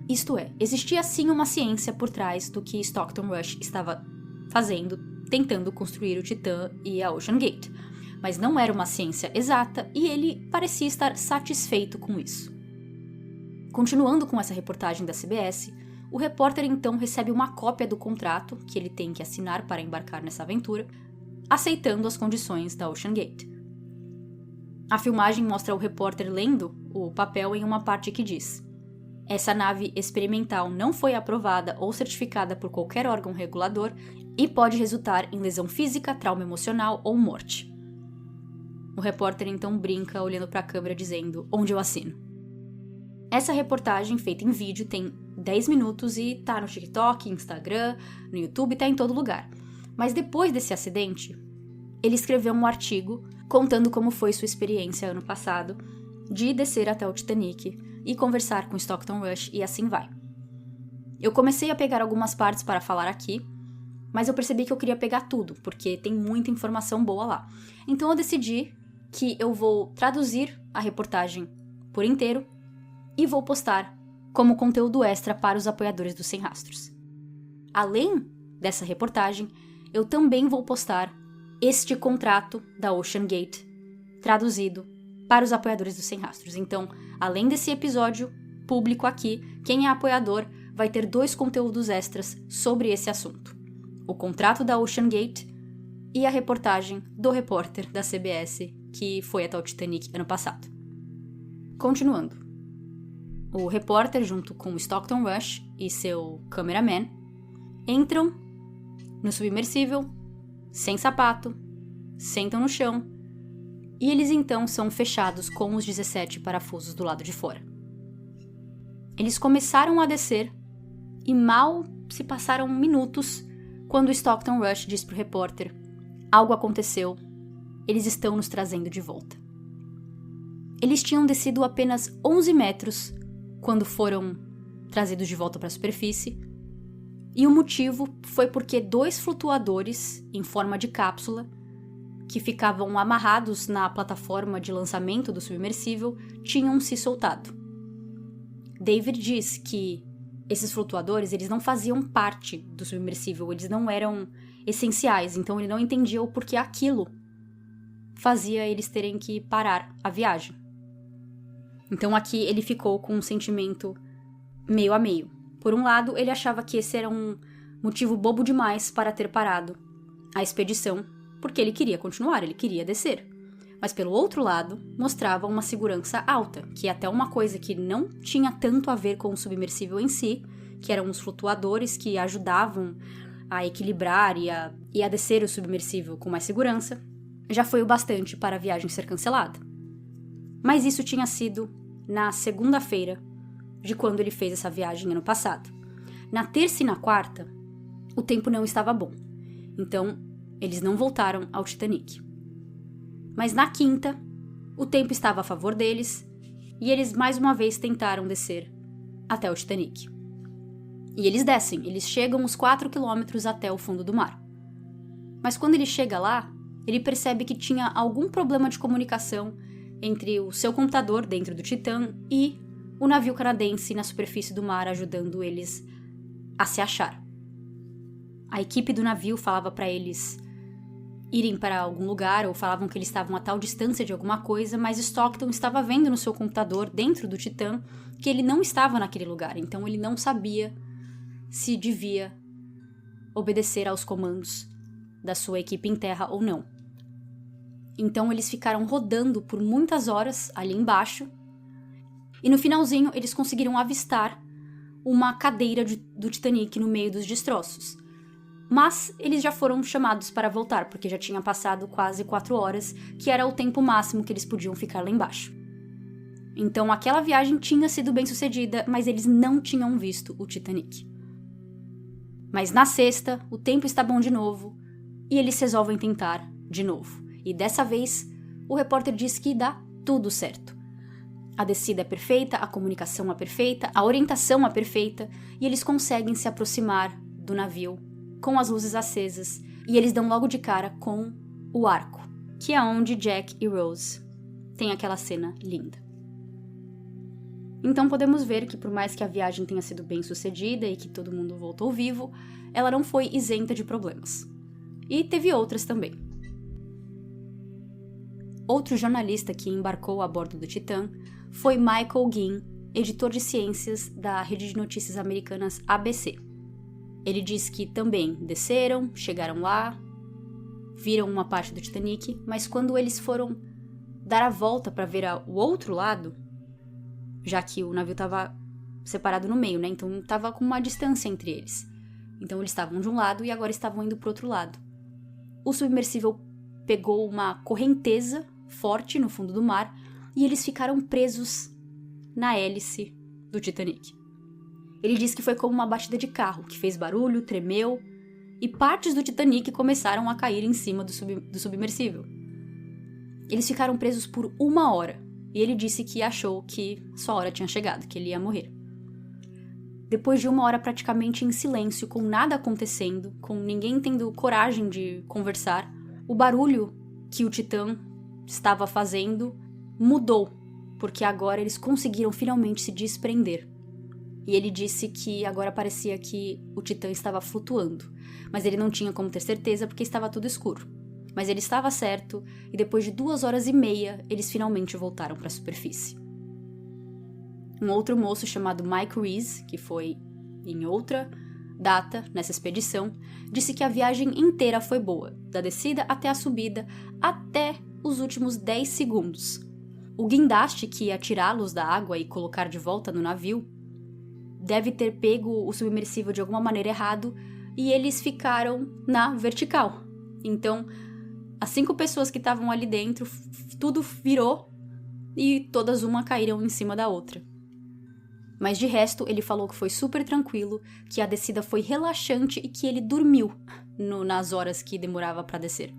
Isto é, existia sim uma ciência por trás do que Stockton Rush estava fazendo, tentando construir o Titã e a Ocean Gate, mas não era uma ciência exata e ele parecia estar satisfeito com isso. Continuando com essa reportagem da CBS, o repórter então recebe uma cópia do contrato que ele tem que assinar para embarcar nessa aventura, aceitando as condições da Ocean Gate. A filmagem mostra o repórter lendo o papel em uma parte que diz: essa nave experimental não foi aprovada ou certificada por qualquer órgão regulador e pode resultar em lesão física, trauma emocional ou morte. O repórter então brinca olhando para a câmera dizendo: onde eu assino? Essa reportagem, feita em vídeo, tem 10 minutos e tá no TikTok, Instagram, no YouTube, tá em todo lugar. Mas depois desse acidente, ele escreveu um artigo contando como foi sua experiência ano passado de descer até o Titanic e conversar com Stockton Rush e assim vai. Eu comecei a pegar algumas partes para falar aqui, mas eu percebi que eu queria pegar tudo, porque tem muita informação boa lá. Então eu decidi que eu vou traduzir a reportagem por inteiro e vou postar como conteúdo extra para os apoiadores do Sem Rastros. Além dessa reportagem, eu também vou postar este contrato da OceanGate traduzido para os apoiadores do Sem Rastros. Então, além desse episódio público aqui, quem é apoiador vai ter 2 conteúdos extras sobre esse assunto. O contrato da OceanGate e a reportagem do repórter da CBS que foi até o Titanic ano passado. Continuando. O repórter, junto com Stockton Rush e seu cameraman, entram no submersível, sem sapato, sentam no chão, e eles então são fechados com os 17 parafusos do lado de fora. Eles começaram a descer, e mal se passaram minutos quando Stockton Rush diz pro repórter: algo aconteceu, eles estão nos trazendo de volta. Eles tinham descido apenas 11 metros quando foram trazidos de volta para a superfície, e o motivo foi porque 2 flutuadores em forma de cápsula, que ficavam amarrados na plataforma de lançamento do submersível, tinham se soltado. David diz que esses flutuadores, eles não faziam parte do submersível, eles não eram essenciais, então ele não entendia o porquê aquilo fazia eles terem que parar a viagem. Então aqui ele ficou com um sentimento meio a meio. Por um lado, ele achava que esse era um motivo bobo demais para ter parado a expedição, porque ele queria continuar, ele queria descer. Mas pelo outro lado, mostrava uma segurança alta, que é até uma coisa que não tinha tanto a ver com o submersível em si, que eram os flutuadores que ajudavam a equilibrar e a descer o submersível com mais segurança, já foi o bastante para a viagem ser cancelada. Mas isso tinha sido na segunda-feira de quando ele fez essa viagem ano passado. Na terça e na quarta, o tempo não estava bom. Então, eles não voltaram ao Titanic. Mas na quinta, o tempo estava a favor deles e eles mais uma vez tentaram descer até o Titanic. E eles descem, eles chegam uns 4 quilômetros até o fundo do mar. Mas quando ele chega lá, ele percebe que tinha algum problema de comunicação entre o seu computador dentro do Titã e o navio canadense na superfície do mar, ajudando eles a se achar. A equipe do navio falava para eles irem para algum lugar, ou falavam que eles estavam a tal distância de alguma coisa, mas Stockton estava vendo no seu computador, dentro do Titã, que ele não estava naquele lugar, então ele não sabia se devia obedecer aos comandos da sua equipe em terra ou não. Então eles ficaram rodando por muitas horas ali embaixo, e no finalzinho eles conseguiram avistar uma cadeira do Titanic no meio dos destroços. Mas eles já foram chamados para voltar, porque já tinha passado quase 4 horas, que era o tempo máximo que eles podiam ficar lá embaixo. Então aquela viagem tinha sido bem sucedida, mas eles não tinham visto o Titanic. Mas na sexta, o tempo está bom de novo, e eles resolvem tentar de novo. E dessa vez, o repórter diz que dá tudo certo. A descida é perfeita, a comunicação é perfeita, a orientação é perfeita, e eles conseguem se aproximar do navio com as luzes acesas, e eles dão logo de cara com o arco, que é onde Jack e Rose têm aquela cena linda. Então podemos ver que por mais que a viagem tenha sido bem sucedida e que todo mundo voltou vivo, ela não foi isenta de problemas. E teve outras também. Outro jornalista que embarcou a bordo do Titã foi Michael Ginn, editor de ciências da rede de notícias americanas ABC. Ele diz que também desceram, chegaram lá, viram uma parte do Titanic, mas quando eles foram dar a volta para ver o outro lado, já que o navio estava separado no meio, né? Então estava com uma distância entre eles. Então eles estavam de um lado e agora estavam indo para o outro lado. O submersível pegou uma correnteza forte no fundo do mar e eles ficaram presos na hélice do Titanic. Ele disse que foi como uma batida de carro, que fez barulho, tremeu, e partes do Titanic começaram a cair em cima do submersível. Eles ficaram presos por 1 hora, e ele disse que achou que sua hora tinha chegado, que ele ia morrer. Depois de 1 hora praticamente em silêncio, com nada acontecendo, com ninguém tendo coragem de conversar, o barulho que o Titã estava fazendo mudou, porque agora eles conseguiram finalmente se desprender. E ele disse que agora parecia que o Titã estava flutuando, mas ele não tinha como ter certeza porque estava tudo escuro. Mas ele estava certo, e depois de 2 horas e meia, eles finalmente voltaram para a superfície. Um outro moço chamado Mike Reese, que foi em outra data nessa expedição, disse que a viagem inteira foi boa, da descida até a subida, até os últimos 10 segundos. O guindaste que ia tirá-los da água e colocar de volta no navio deve ter pego o submersível de alguma maneira errado e eles ficaram na vertical. Então, as 5 pessoas que estavam ali dentro, tudo virou e todas uma caíram em cima da outra. Mas de resto, ele falou que foi super tranquilo, que a descida foi relaxante e que ele dormiu nas horas que demorava para descer.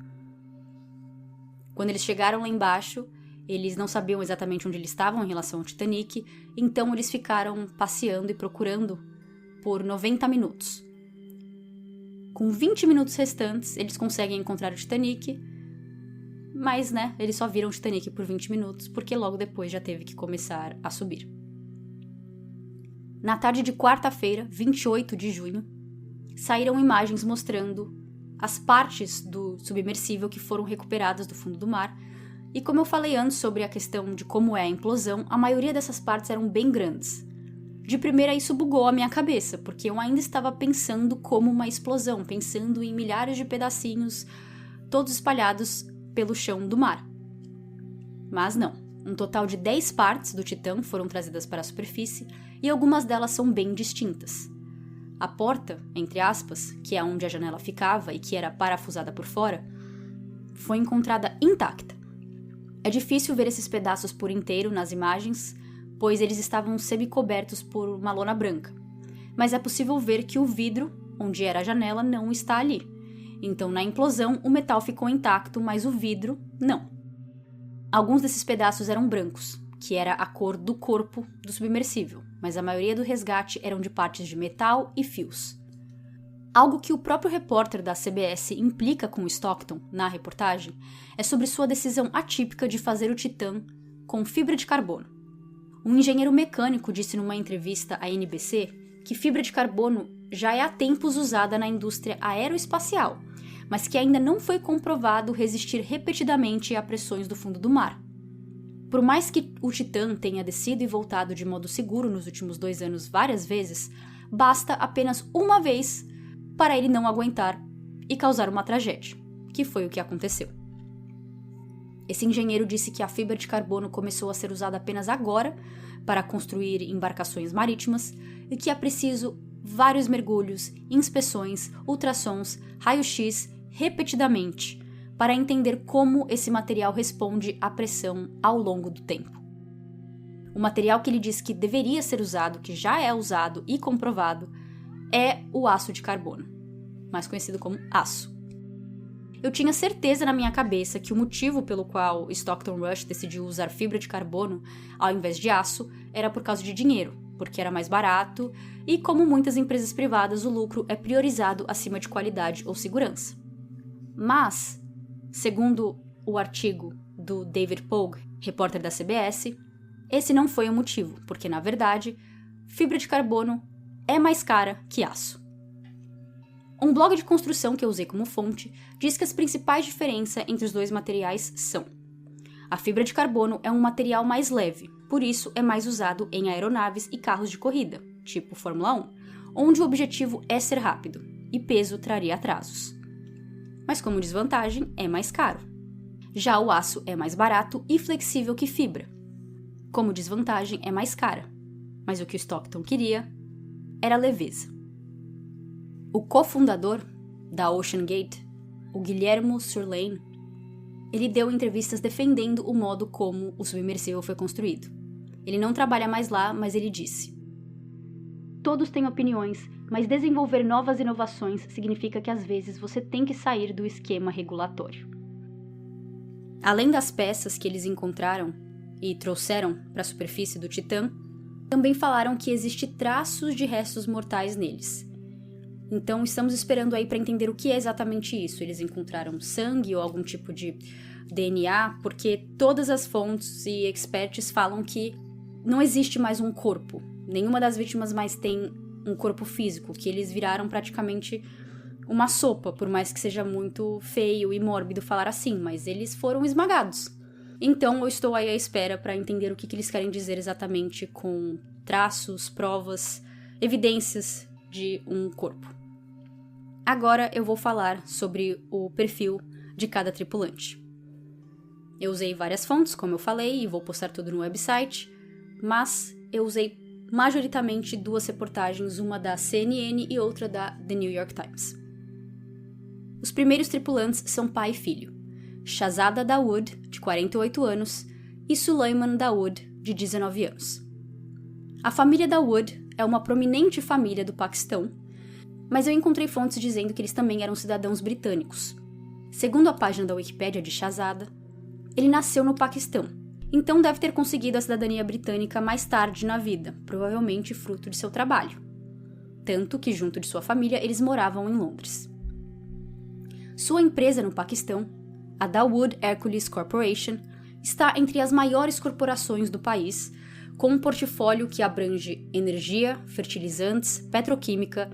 Quando eles chegaram lá embaixo, eles não sabiam exatamente onde eles estavam em relação ao Titanic, então eles ficaram passeando e procurando por 90 minutos. Com 20 minutos restantes, eles conseguem encontrar o Titanic, mas, eles só viram o Titanic por 20 minutos, porque logo depois já teve que começar a subir. Na tarde de quarta-feira, 28 de junho, saíram imagens mostrando as partes do submersível que foram recuperadas do fundo do mar. E como eu falei antes sobre a questão de como é a implosão, a maioria dessas partes eram bem grandes. De primeira isso bugou a minha cabeça, porque eu ainda estava pensando como uma explosão, pensando em milhares de pedacinhos, todos espalhados pelo chão do mar. Mas não. Um total de 10 partes do Titã foram trazidas para a superfície e algumas delas são bem distintas. A porta, entre aspas, que é onde a janela ficava e que era parafusada por fora, foi encontrada intacta. É difícil ver esses pedaços por inteiro nas imagens, pois eles estavam semi-cobertos por uma lona branca. Mas é possível ver que o vidro, onde era a janela, não está ali. Então, na implosão, o metal ficou intacto, mas o vidro não. Alguns desses pedaços eram brancos, que era a cor do corpo do submersível, mas a maioria do resgate eram de partes de metal e fios. Algo que o próprio repórter da CBS implica com Stockton na reportagem é sobre sua decisão atípica de fazer o Titã com fibra de carbono. Um engenheiro mecânico disse numa entrevista à NBC que fibra de carbono já é há tempos usada na indústria aeroespacial, mas que ainda não foi comprovado resistir repetidamente a pressões do fundo do mar. Por mais que o Titã tenha descido e voltado de modo seguro nos últimos 2 anos várias vezes, basta apenas uma vez para ele não aguentar e causar uma tragédia, que foi o que aconteceu. Esse engenheiro disse que a fibra de carbono começou a ser usada apenas agora para construir embarcações marítimas e que é preciso vários mergulhos, inspeções, ultrassons, raio-x repetidamente para entender como esse material responde à pressão ao longo do tempo. O material que ele diz que deveria ser usado, que já é usado e comprovado, é o aço de carbono, mais conhecido como aço. Eu tinha certeza na minha cabeça que o motivo pelo qual Stockton Rush decidiu usar fibra de carbono ao invés de aço era por causa de dinheiro, porque era mais barato e, como muitas empresas privadas, o lucro é priorizado acima de qualidade ou segurança. Mas, segundo o artigo do David Pogue, repórter da CBS, esse não foi o motivo, porque, na verdade, fibra de carbono é mais cara que aço. Um blog de construção que eu usei como fonte diz que as principais diferenças entre os dois materiais são: a fibra de carbono é um material mais leve, por isso é mais usado em aeronaves e carros de corrida, tipo Fórmula 1, onde o objetivo é ser rápido, e peso traria atrasos. Mas como desvantagem, é mais caro. Já o aço é mais barato e flexível que fibra. Como desvantagem, é mais cara. Mas o que o Stockton queria era leveza. O cofundador da OceanGate, o Guillermo Surlane, ele deu entrevistas defendendo o modo como o submersível foi construído. Ele não trabalha mais lá, mas ele disse: Todos têm opiniões, mas desenvolver novas inovações significa que às vezes você tem que sair do esquema regulatório. Além das peças que eles encontraram e trouxeram para a superfície do Titã, também falaram que existem traços de restos mortais neles. Então estamos esperando aí para entender o que é exatamente isso. Eles encontraram sangue ou algum tipo de DNA, porque todas as fontes e experts falam que não existe mais um corpo. Nenhuma das vítimas mais tem um corpo físico, que eles viraram praticamente uma sopa, por mais que seja muito feio e mórbido falar assim, mas eles foram esmagados. Então eu estou aí à espera para entender o que eles querem dizer exatamente com traços, provas, evidências de um corpo. Agora eu vou falar sobre o perfil de cada tripulante. Eu usei várias fontes, como eu falei, e vou postar tudo no website, mas eu usei majoritamente 2 reportagens, uma da CNN e outra da The New York Times. Os primeiros tripulantes são pai e filho, Shahzada Dawood, de 48 anos, e Sulaiman Dawood, de 19 anos. A família Dawood é uma prominente família do Paquistão, mas eu encontrei fontes dizendo que eles também eram cidadãos britânicos. Segundo a página da Wikipédia de Shahzada, ele nasceu no Paquistão, então deve ter conseguido a cidadania britânica mais tarde na vida, provavelmente fruto de seu trabalho. Tanto que, junto de sua família, eles moravam em Londres. Sua empresa no Paquistão, a Dawood Hercules Corporation, está entre as maiores corporações do país, com um portfólio que abrange energia, fertilizantes, petroquímica,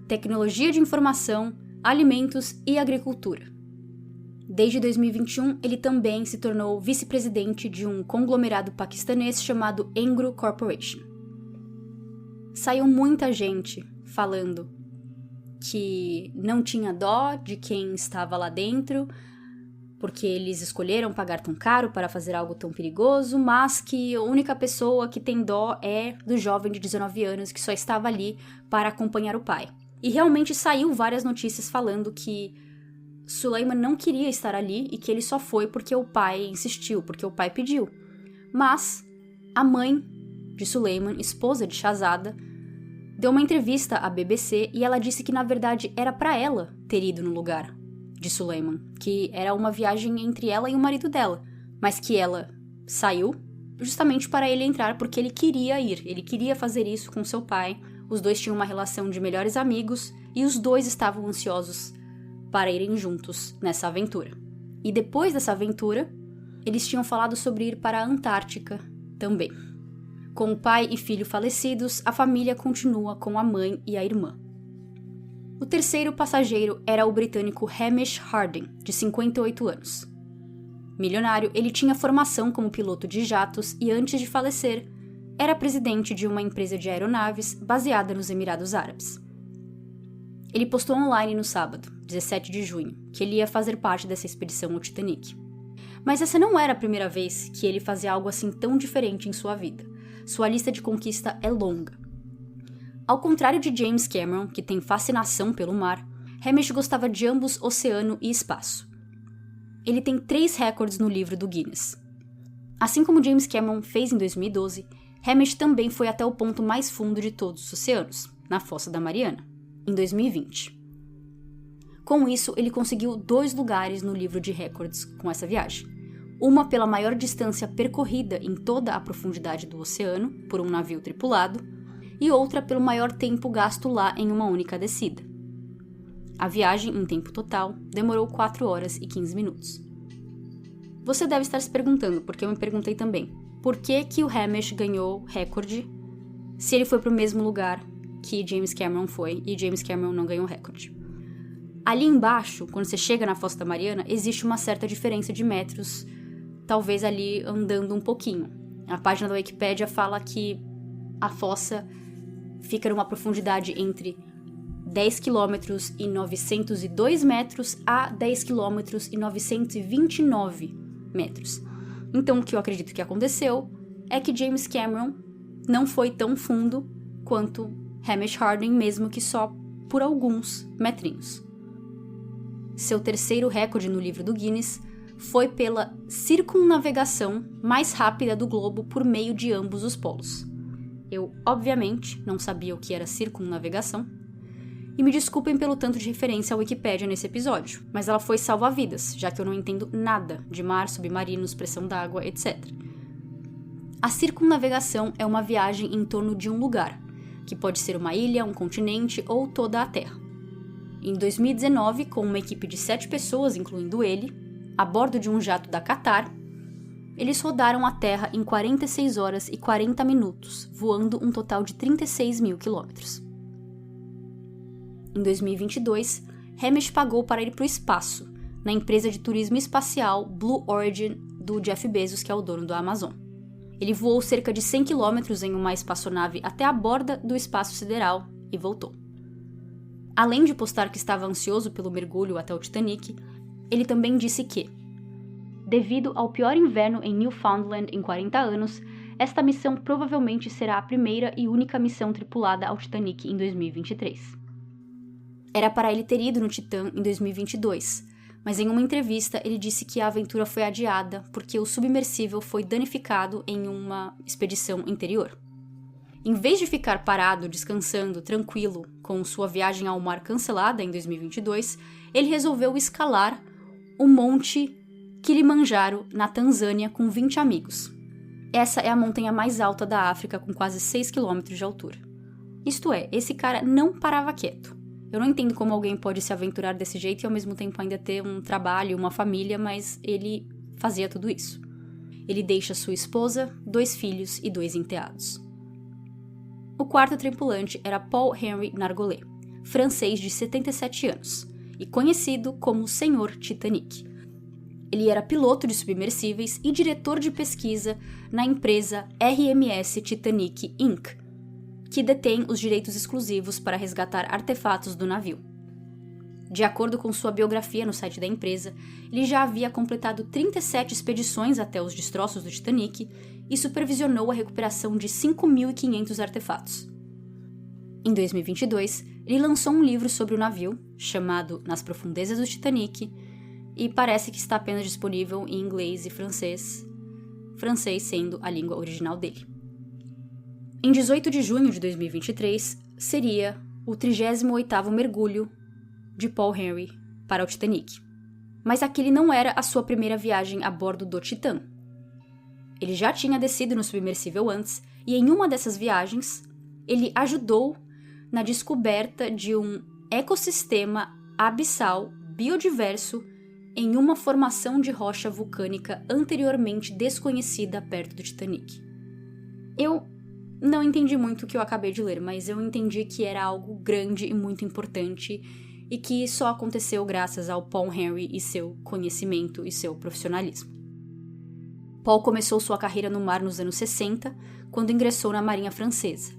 tecnologia de informação, alimentos e agricultura. Desde 2021, ele também se tornou vice-presidente de um conglomerado paquistanês chamado Engro Corporation. Saiu muita gente falando que não tinha dó de quem estava lá dentro, porque eles escolheram pagar tão caro para fazer algo tão perigoso, mas que a única pessoa que tem dó é do jovem de 19 anos que só estava ali para acompanhar o pai. E realmente saiu várias notícias falando que Sulaiman não queria estar ali e que ele só foi porque o pai insistiu, porque o pai pediu. Mas a mãe de Sulaiman, esposa de Shahzada, deu uma entrevista à BBC e ela disse que na verdade era para ela ter ido no lugar de Sulaiman, que era uma viagem entre ela e o marido dela, mas que ela saiu justamente para ele entrar porque ele queria ir, ele queria fazer isso com seu pai. Os dois tinham uma relação de melhores amigos e os dois estavam ansiosos para irem juntos nessa aventura. E depois dessa aventura, eles tinham falado sobre ir para a Antártica também. Com o pai e filho falecidos, a família continua com a mãe e a irmã. O terceiro passageiro era o britânico Hamish Harding, de 58 anos. Milionário, ele tinha formação como piloto de jatos e antes de falecer, era presidente de uma empresa de aeronaves baseada nos Emirados Árabes. Ele postou online no sábado, 17 de junho, que ele ia fazer parte dessa expedição ao Titanic. Mas essa não era a primeira vez que ele fazia algo assim tão diferente em sua vida. Sua lista de conquista é longa. Ao contrário de James Cameron, que tem fascinação pelo mar, Hamish gostava de ambos oceano e espaço. Ele tem 3 recordes no livro do Guinness. Assim como James Cameron fez em 2012, Hamish também foi até o ponto mais fundo de todos os oceanos, na Fossa da Mariana, em 2020. Com isso, ele conseguiu 2 lugares no livro de recordes com essa viagem. Uma pela maior distância percorrida em toda a profundidade do oceano, por um navio tripulado, e outra pelo maior tempo gasto lá em uma única descida. A viagem, em tempo total, demorou 4 horas e 15 minutos. Você deve estar se perguntando, porque eu me perguntei também, por que o Hamish ganhou recorde se ele foi para o mesmo lugar que James Cameron foi e James Cameron não ganhou recorde? Ali embaixo, quando você chega na Fossa da Mariana, existe uma certa diferença de metros, talvez ali andando um pouquinho. A página da Wikipédia fala que a fossa fica numa profundidade entre 10 km e 902 metros a 10 km e 929 metros. Então, o que eu acredito que aconteceu é que James Cameron não foi tão fundo quanto Hamish Harding, mesmo que só por alguns metrinhos. Seu terceiro recorde no livro do Guinness foi pela circunnavegação mais rápida do globo por meio de ambos os polos. Eu, obviamente, não sabia o que era circunnavegação. E me desculpem pelo tanto de referência à Wikipédia nesse episódio, mas ela foi salva-vidas, já que eu não entendo nada de mar, submarinos, pressão d'água, etc. A circunnavegação é uma viagem em torno de um lugar, que pode ser uma ilha, um continente ou toda a Terra. Em 2019, com uma equipe de 7 pessoas, incluindo ele, a bordo de um jato da Qatar, eles rodaram a Terra em 46 horas e 40 minutos, voando um total de 36 mil quilômetros. Em 2022, Hamish pagou para ir para o espaço, na empresa de turismo espacial Blue Origin do Jeff Bezos, que é o dono do Amazon. Ele voou cerca de 100 quilômetros em uma espaçonave até a borda do espaço sideral e voltou. Além de postar que estava ansioso pelo mergulho até o Titanic, ele também disse que, devido ao pior inverno em Newfoundland em 40 anos, esta missão provavelmente será a primeira e única missão tripulada ao Titanic em 2023. Era para ele ter ido no Titã em 2022, mas em uma entrevista ele disse que a aventura foi adiada porque o submersível foi danificado em uma expedição interior. Em vez de ficar parado, descansando, tranquilo, com sua viagem ao mar cancelada em 2022, ele resolveu escalar o Monte Kilimanjaro, na Tanzânia, com 20 amigos. Essa é a montanha mais alta da África, com quase 6 km de altura. Isto é, esse cara não parava quieto. Eu não entendo como alguém pode se aventurar desse jeito e ao mesmo tempo ainda ter um trabalho, uma família, mas ele fazia tudo isso. Ele deixa sua esposa, 2 filhos e 2 enteados. O quarto tripulante era Paul Henry Nargolet, francês de 77 anos, e conhecido como Senhor Titanic. Ele era piloto de submersíveis e diretor de pesquisa na empresa RMS Titanic Inc., que detém os direitos exclusivos para resgatar artefatos do navio. De acordo com sua biografia no site da empresa, ele já havia completado 37 expedições até os destroços do Titanic e supervisionou a recuperação de 5.500 artefatos. Em 2022, ele lançou um livro sobre o navio, chamado Nas Profundezas do Titanic, e parece que está apenas disponível em inglês e francês sendo a língua original dele. Em 18 de junho de 2023, seria o 38º mergulho de Paul Henry para o Titanic. Mas aquele não era a sua primeira viagem a bordo do Titã. Ele já tinha descido no submersível antes, e em uma dessas viagens, ele ajudou na descoberta de um ecossistema abissal biodiverso em uma formação de rocha vulcânica anteriormente desconhecida perto do Titanic. Eu não entendi muito o que eu acabei de ler, mas eu entendi que era algo grande e muito importante e que só aconteceu graças ao Paul Henry e seu conhecimento e seu profissionalismo. Paul começou sua carreira no mar nos anos 60, quando ingressou na Marinha Francesa.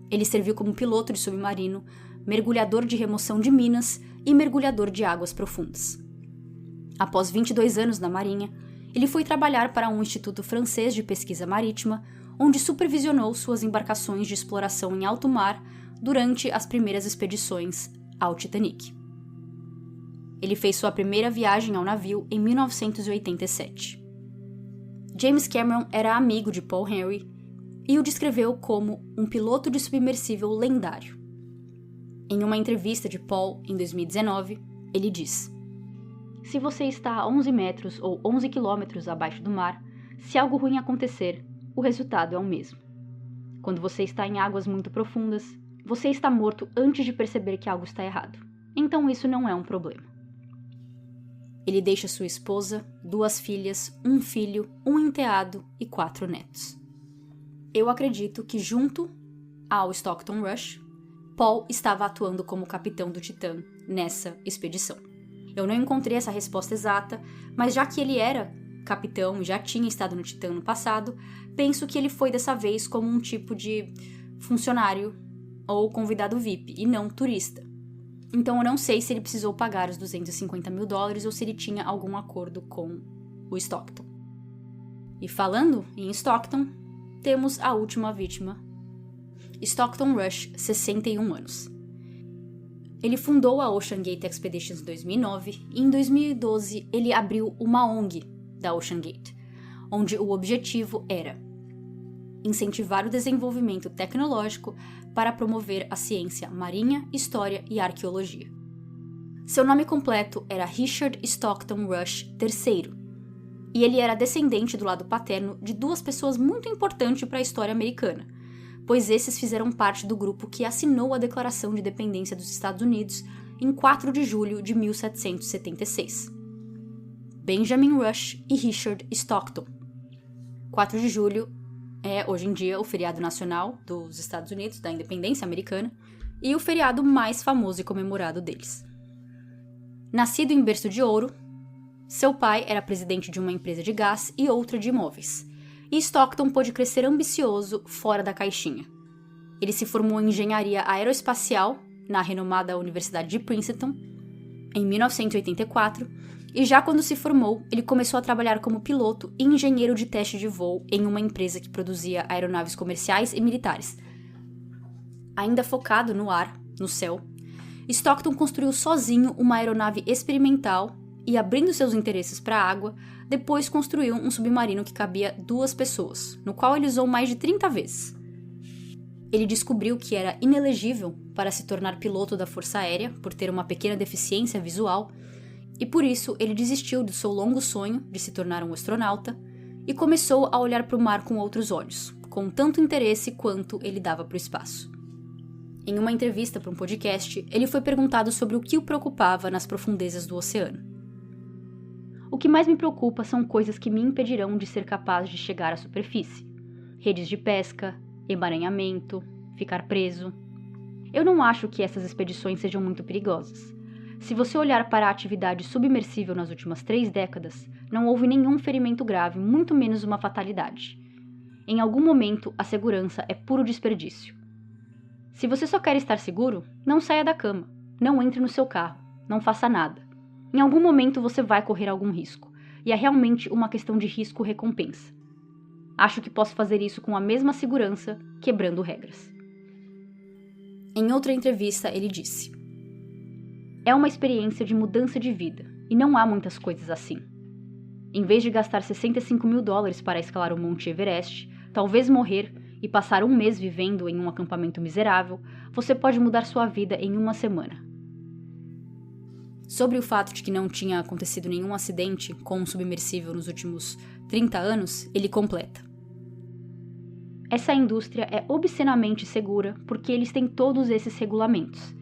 Ele serviu como piloto de submarino, mergulhador de remoção de minas e mergulhador de águas profundas. Após 22 anos na Marinha, ele foi trabalhar para um instituto francês de pesquisa marítima, onde supervisionou suas embarcações de exploração em alto mar durante as primeiras expedições ao Titanic. Ele fez sua primeira viagem ao navio em 1987. James Cameron era amigo de Paul Henry e o descreveu como um piloto de submersível lendário. Em uma entrevista de Paul, em 2019, ele diz: "Se você está a 11 metros ou 11 quilômetros abaixo do mar, se algo ruim acontecer, o resultado é o mesmo. Quando você está em águas muito profundas, você está morto antes de perceber que algo está errado. Então isso não é um problema." Ele deixa sua esposa, 2 filhas, 1 filho, 1 enteado e 4 netos. Eu acredito que, junto ao Stockton Rush, Paul estava atuando como capitão do Titã nessa expedição. Eu não encontrei essa resposta exata, mas já que ele era capitão e já tinha estado no Titã no passado, penso que ele foi dessa vez como um tipo de funcionário ou convidado VIP, e não turista. Então eu não sei se ele precisou pagar os $250 mil ou se ele tinha algum acordo com o Stockton. E falando em Stockton, temos a última vítima. Stockton Rush, 61 anos. Ele fundou a Ocean Gate Expeditions em 2009 e em 2012 ele abriu uma ONG da Ocean Gate, onde o objetivo era incentivar o desenvolvimento tecnológico para promover a ciência marinha, história e arqueologia. Seu nome completo era Richard Stockton Rush III, e ele era descendente do lado paterno de duas pessoas muito importantes para a história americana, pois esses fizeram parte do grupo que assinou a Declaração de Independência dos Estados Unidos em 4 de julho de 1776. Benjamin Rush e Richard Stockton. 4 de julho é, hoje em dia, o feriado nacional dos Estados Unidos, da independência americana, e o feriado mais famoso e comemorado deles. Nascido em berço de ouro, seu pai era presidente de uma empresa de gás e outra de imóveis, e Stockton pôde crescer ambicioso fora da caixinha. Ele se formou em engenharia aeroespacial na renomada Universidade de Princeton em 1984, e já quando se formou, ele começou a trabalhar como piloto e engenheiro de teste de voo em uma empresa que produzia aeronaves comerciais e militares. Ainda focado no ar, no céu, Stockton construiu sozinho uma aeronave experimental e, abrindo seus interesses para a água, depois construiu um submarino que cabia 2 pessoas, no qual ele usou mais de 30 vezes. Ele descobriu que era inelegível para se tornar piloto da Força Aérea por ter uma pequena deficiência visual, e por isso ele desistiu do seu longo sonho de se tornar um astronauta e começou a olhar para o mar com outros olhos, com tanto interesse quanto ele dava para o espaço. Em uma entrevista para um podcast, ele foi perguntado sobre o que o preocupava nas profundezas do oceano. O que mais me preocupa são coisas que me impedirão de ser capaz de chegar à superfície. Redes de pesca, emaranhamento, ficar preso. Eu não acho que essas expedições sejam muito perigosas. Se você olhar para a atividade submersível nas últimas 3 décadas, não houve nenhum ferimento grave, muito menos uma fatalidade. Em algum momento, a segurança é puro desperdício. Se você só quer estar seguro, não saia da cama, não entre no seu carro, não faça nada. Em algum momento você vai correr algum risco, e é realmente uma questão de risco-recompensa. Acho que posso fazer isso com a mesma segurança, quebrando regras. Em outra entrevista, ele disse: "É uma experiência de mudança de vida, e não há muitas coisas assim. Em vez de gastar $65 mil para escalar o Monte Everest, talvez morrer e passar 1 mês vivendo em um acampamento miserável, você pode mudar sua vida em 1 semana." Sobre o fato de que não tinha acontecido nenhum acidente com um submersível nos últimos 30 anos, ele completa: "Essa indústria é obscenamente segura porque eles têm todos esses regulamentos,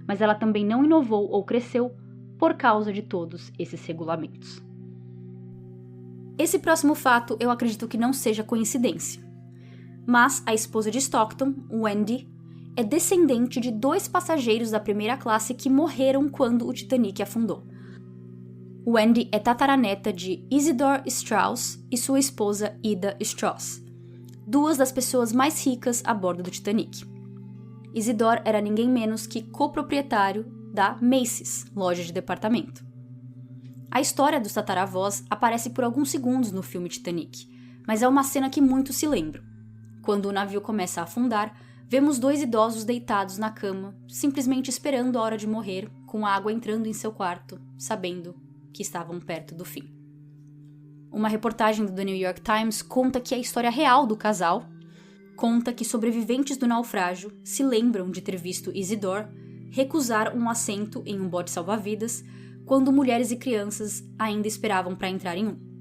mas ela também não inovou ou cresceu por causa de todos esses regulamentos." Esse próximo fato eu acredito que não seja coincidência. Mas a esposa de Stockton, Wendy, é descendente de 2 passageiros da primeira classe que morreram quando o Titanic afundou. Wendy é tataraneta de Isidore Strauss e sua esposa Ida Strauss, 2 das pessoas mais ricas a bordo do Titanic. Isidore era ninguém menos que coproprietário da Macy's, loja de departamento. A história dos tataravós aparece por alguns segundos no filme Titanic, mas é uma cena que muitos se lembram. Quando o navio começa a afundar, vemos 2 idosos deitados na cama, simplesmente esperando a hora de morrer, com a água entrando em seu quarto, sabendo que estavam perto do fim. Uma reportagem do The New York Times conta que a história real do casal conta que sobreviventes do naufrágio se lembram de ter visto Isidore recusar um assento em um bote salva-vidas quando mulheres e crianças ainda esperavam para entrar em um.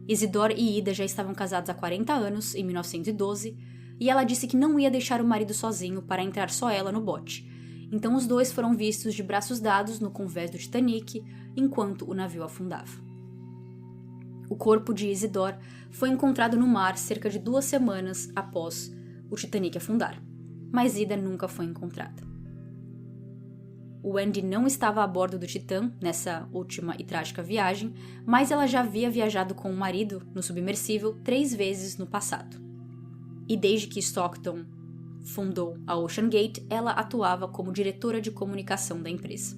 Isidore e Ida já estavam casados há 40 anos, em 1912, e ela disse que não ia deixar o marido sozinho para entrar só ela no bote. Então os 2 foram vistos de braços dados no convés do Titanic, enquanto o navio afundava. O corpo de Isidore foi encontrado no mar cerca de 2 semanas após o Titanic afundar, mas Ida nunca foi encontrada. Wendy não estava a bordo do Titã nessa última e trágica viagem, mas ela já havia viajado com o marido no submersível 3 vezes no passado. E desde que Stockton fundou a OceanGate, ela atuava como diretora de comunicação da empresa.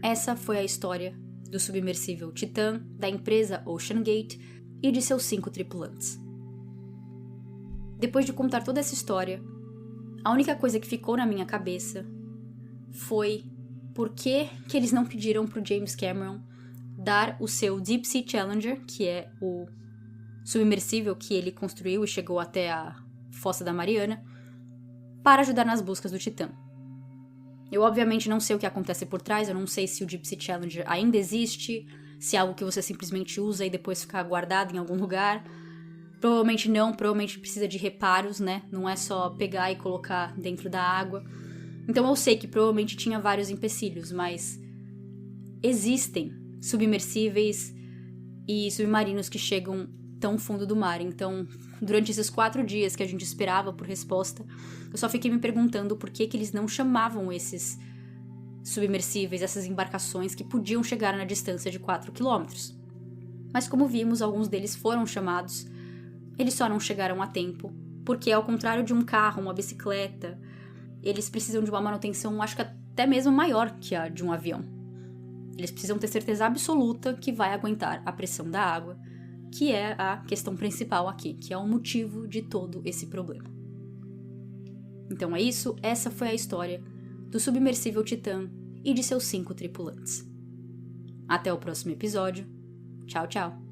Essa foi a história do submersível Titã, da empresa OceanGate e de seus 5 tripulantes. Depois de contar toda essa história, a única coisa que ficou na minha cabeça foi por que eles não pediram para o James Cameron dar o seu Deep Sea Challenger, que é o submersível que ele construiu e chegou até a Fossa da Mariana, para ajudar nas buscas do Titã. Eu obviamente não sei o que acontece por trás, eu não sei se o Deep Sea Challenger ainda existe, se é algo que você simplesmente usa e depois fica guardado em algum lugar. Provavelmente não, provavelmente precisa de reparos, né? Não é só pegar e colocar dentro da água. Então eu sei que provavelmente tinha vários empecilhos, mas existem submersíveis e submarinos que chegam tão fundo do mar. Então, durante esses 4 dias que a gente esperava por resposta, eu só fiquei me perguntando por que eles não chamavam esses submersíveis, essas embarcações que podiam chegar na distância de 4 quilômetros. Mas como vimos, alguns deles foram chamados, eles só não chegaram a tempo, porque ao contrário de um carro, uma bicicleta, eles precisam de uma manutenção, acho que até mesmo maior que a de um avião. Eles precisam ter certeza absoluta que vai aguentar a pressão da água, que é a questão principal aqui, que é o motivo de todo esse problema. Então é isso, essa foi a história do submersível Titã e de seus 5 tripulantes. Até o próximo episódio. Tchau, tchau!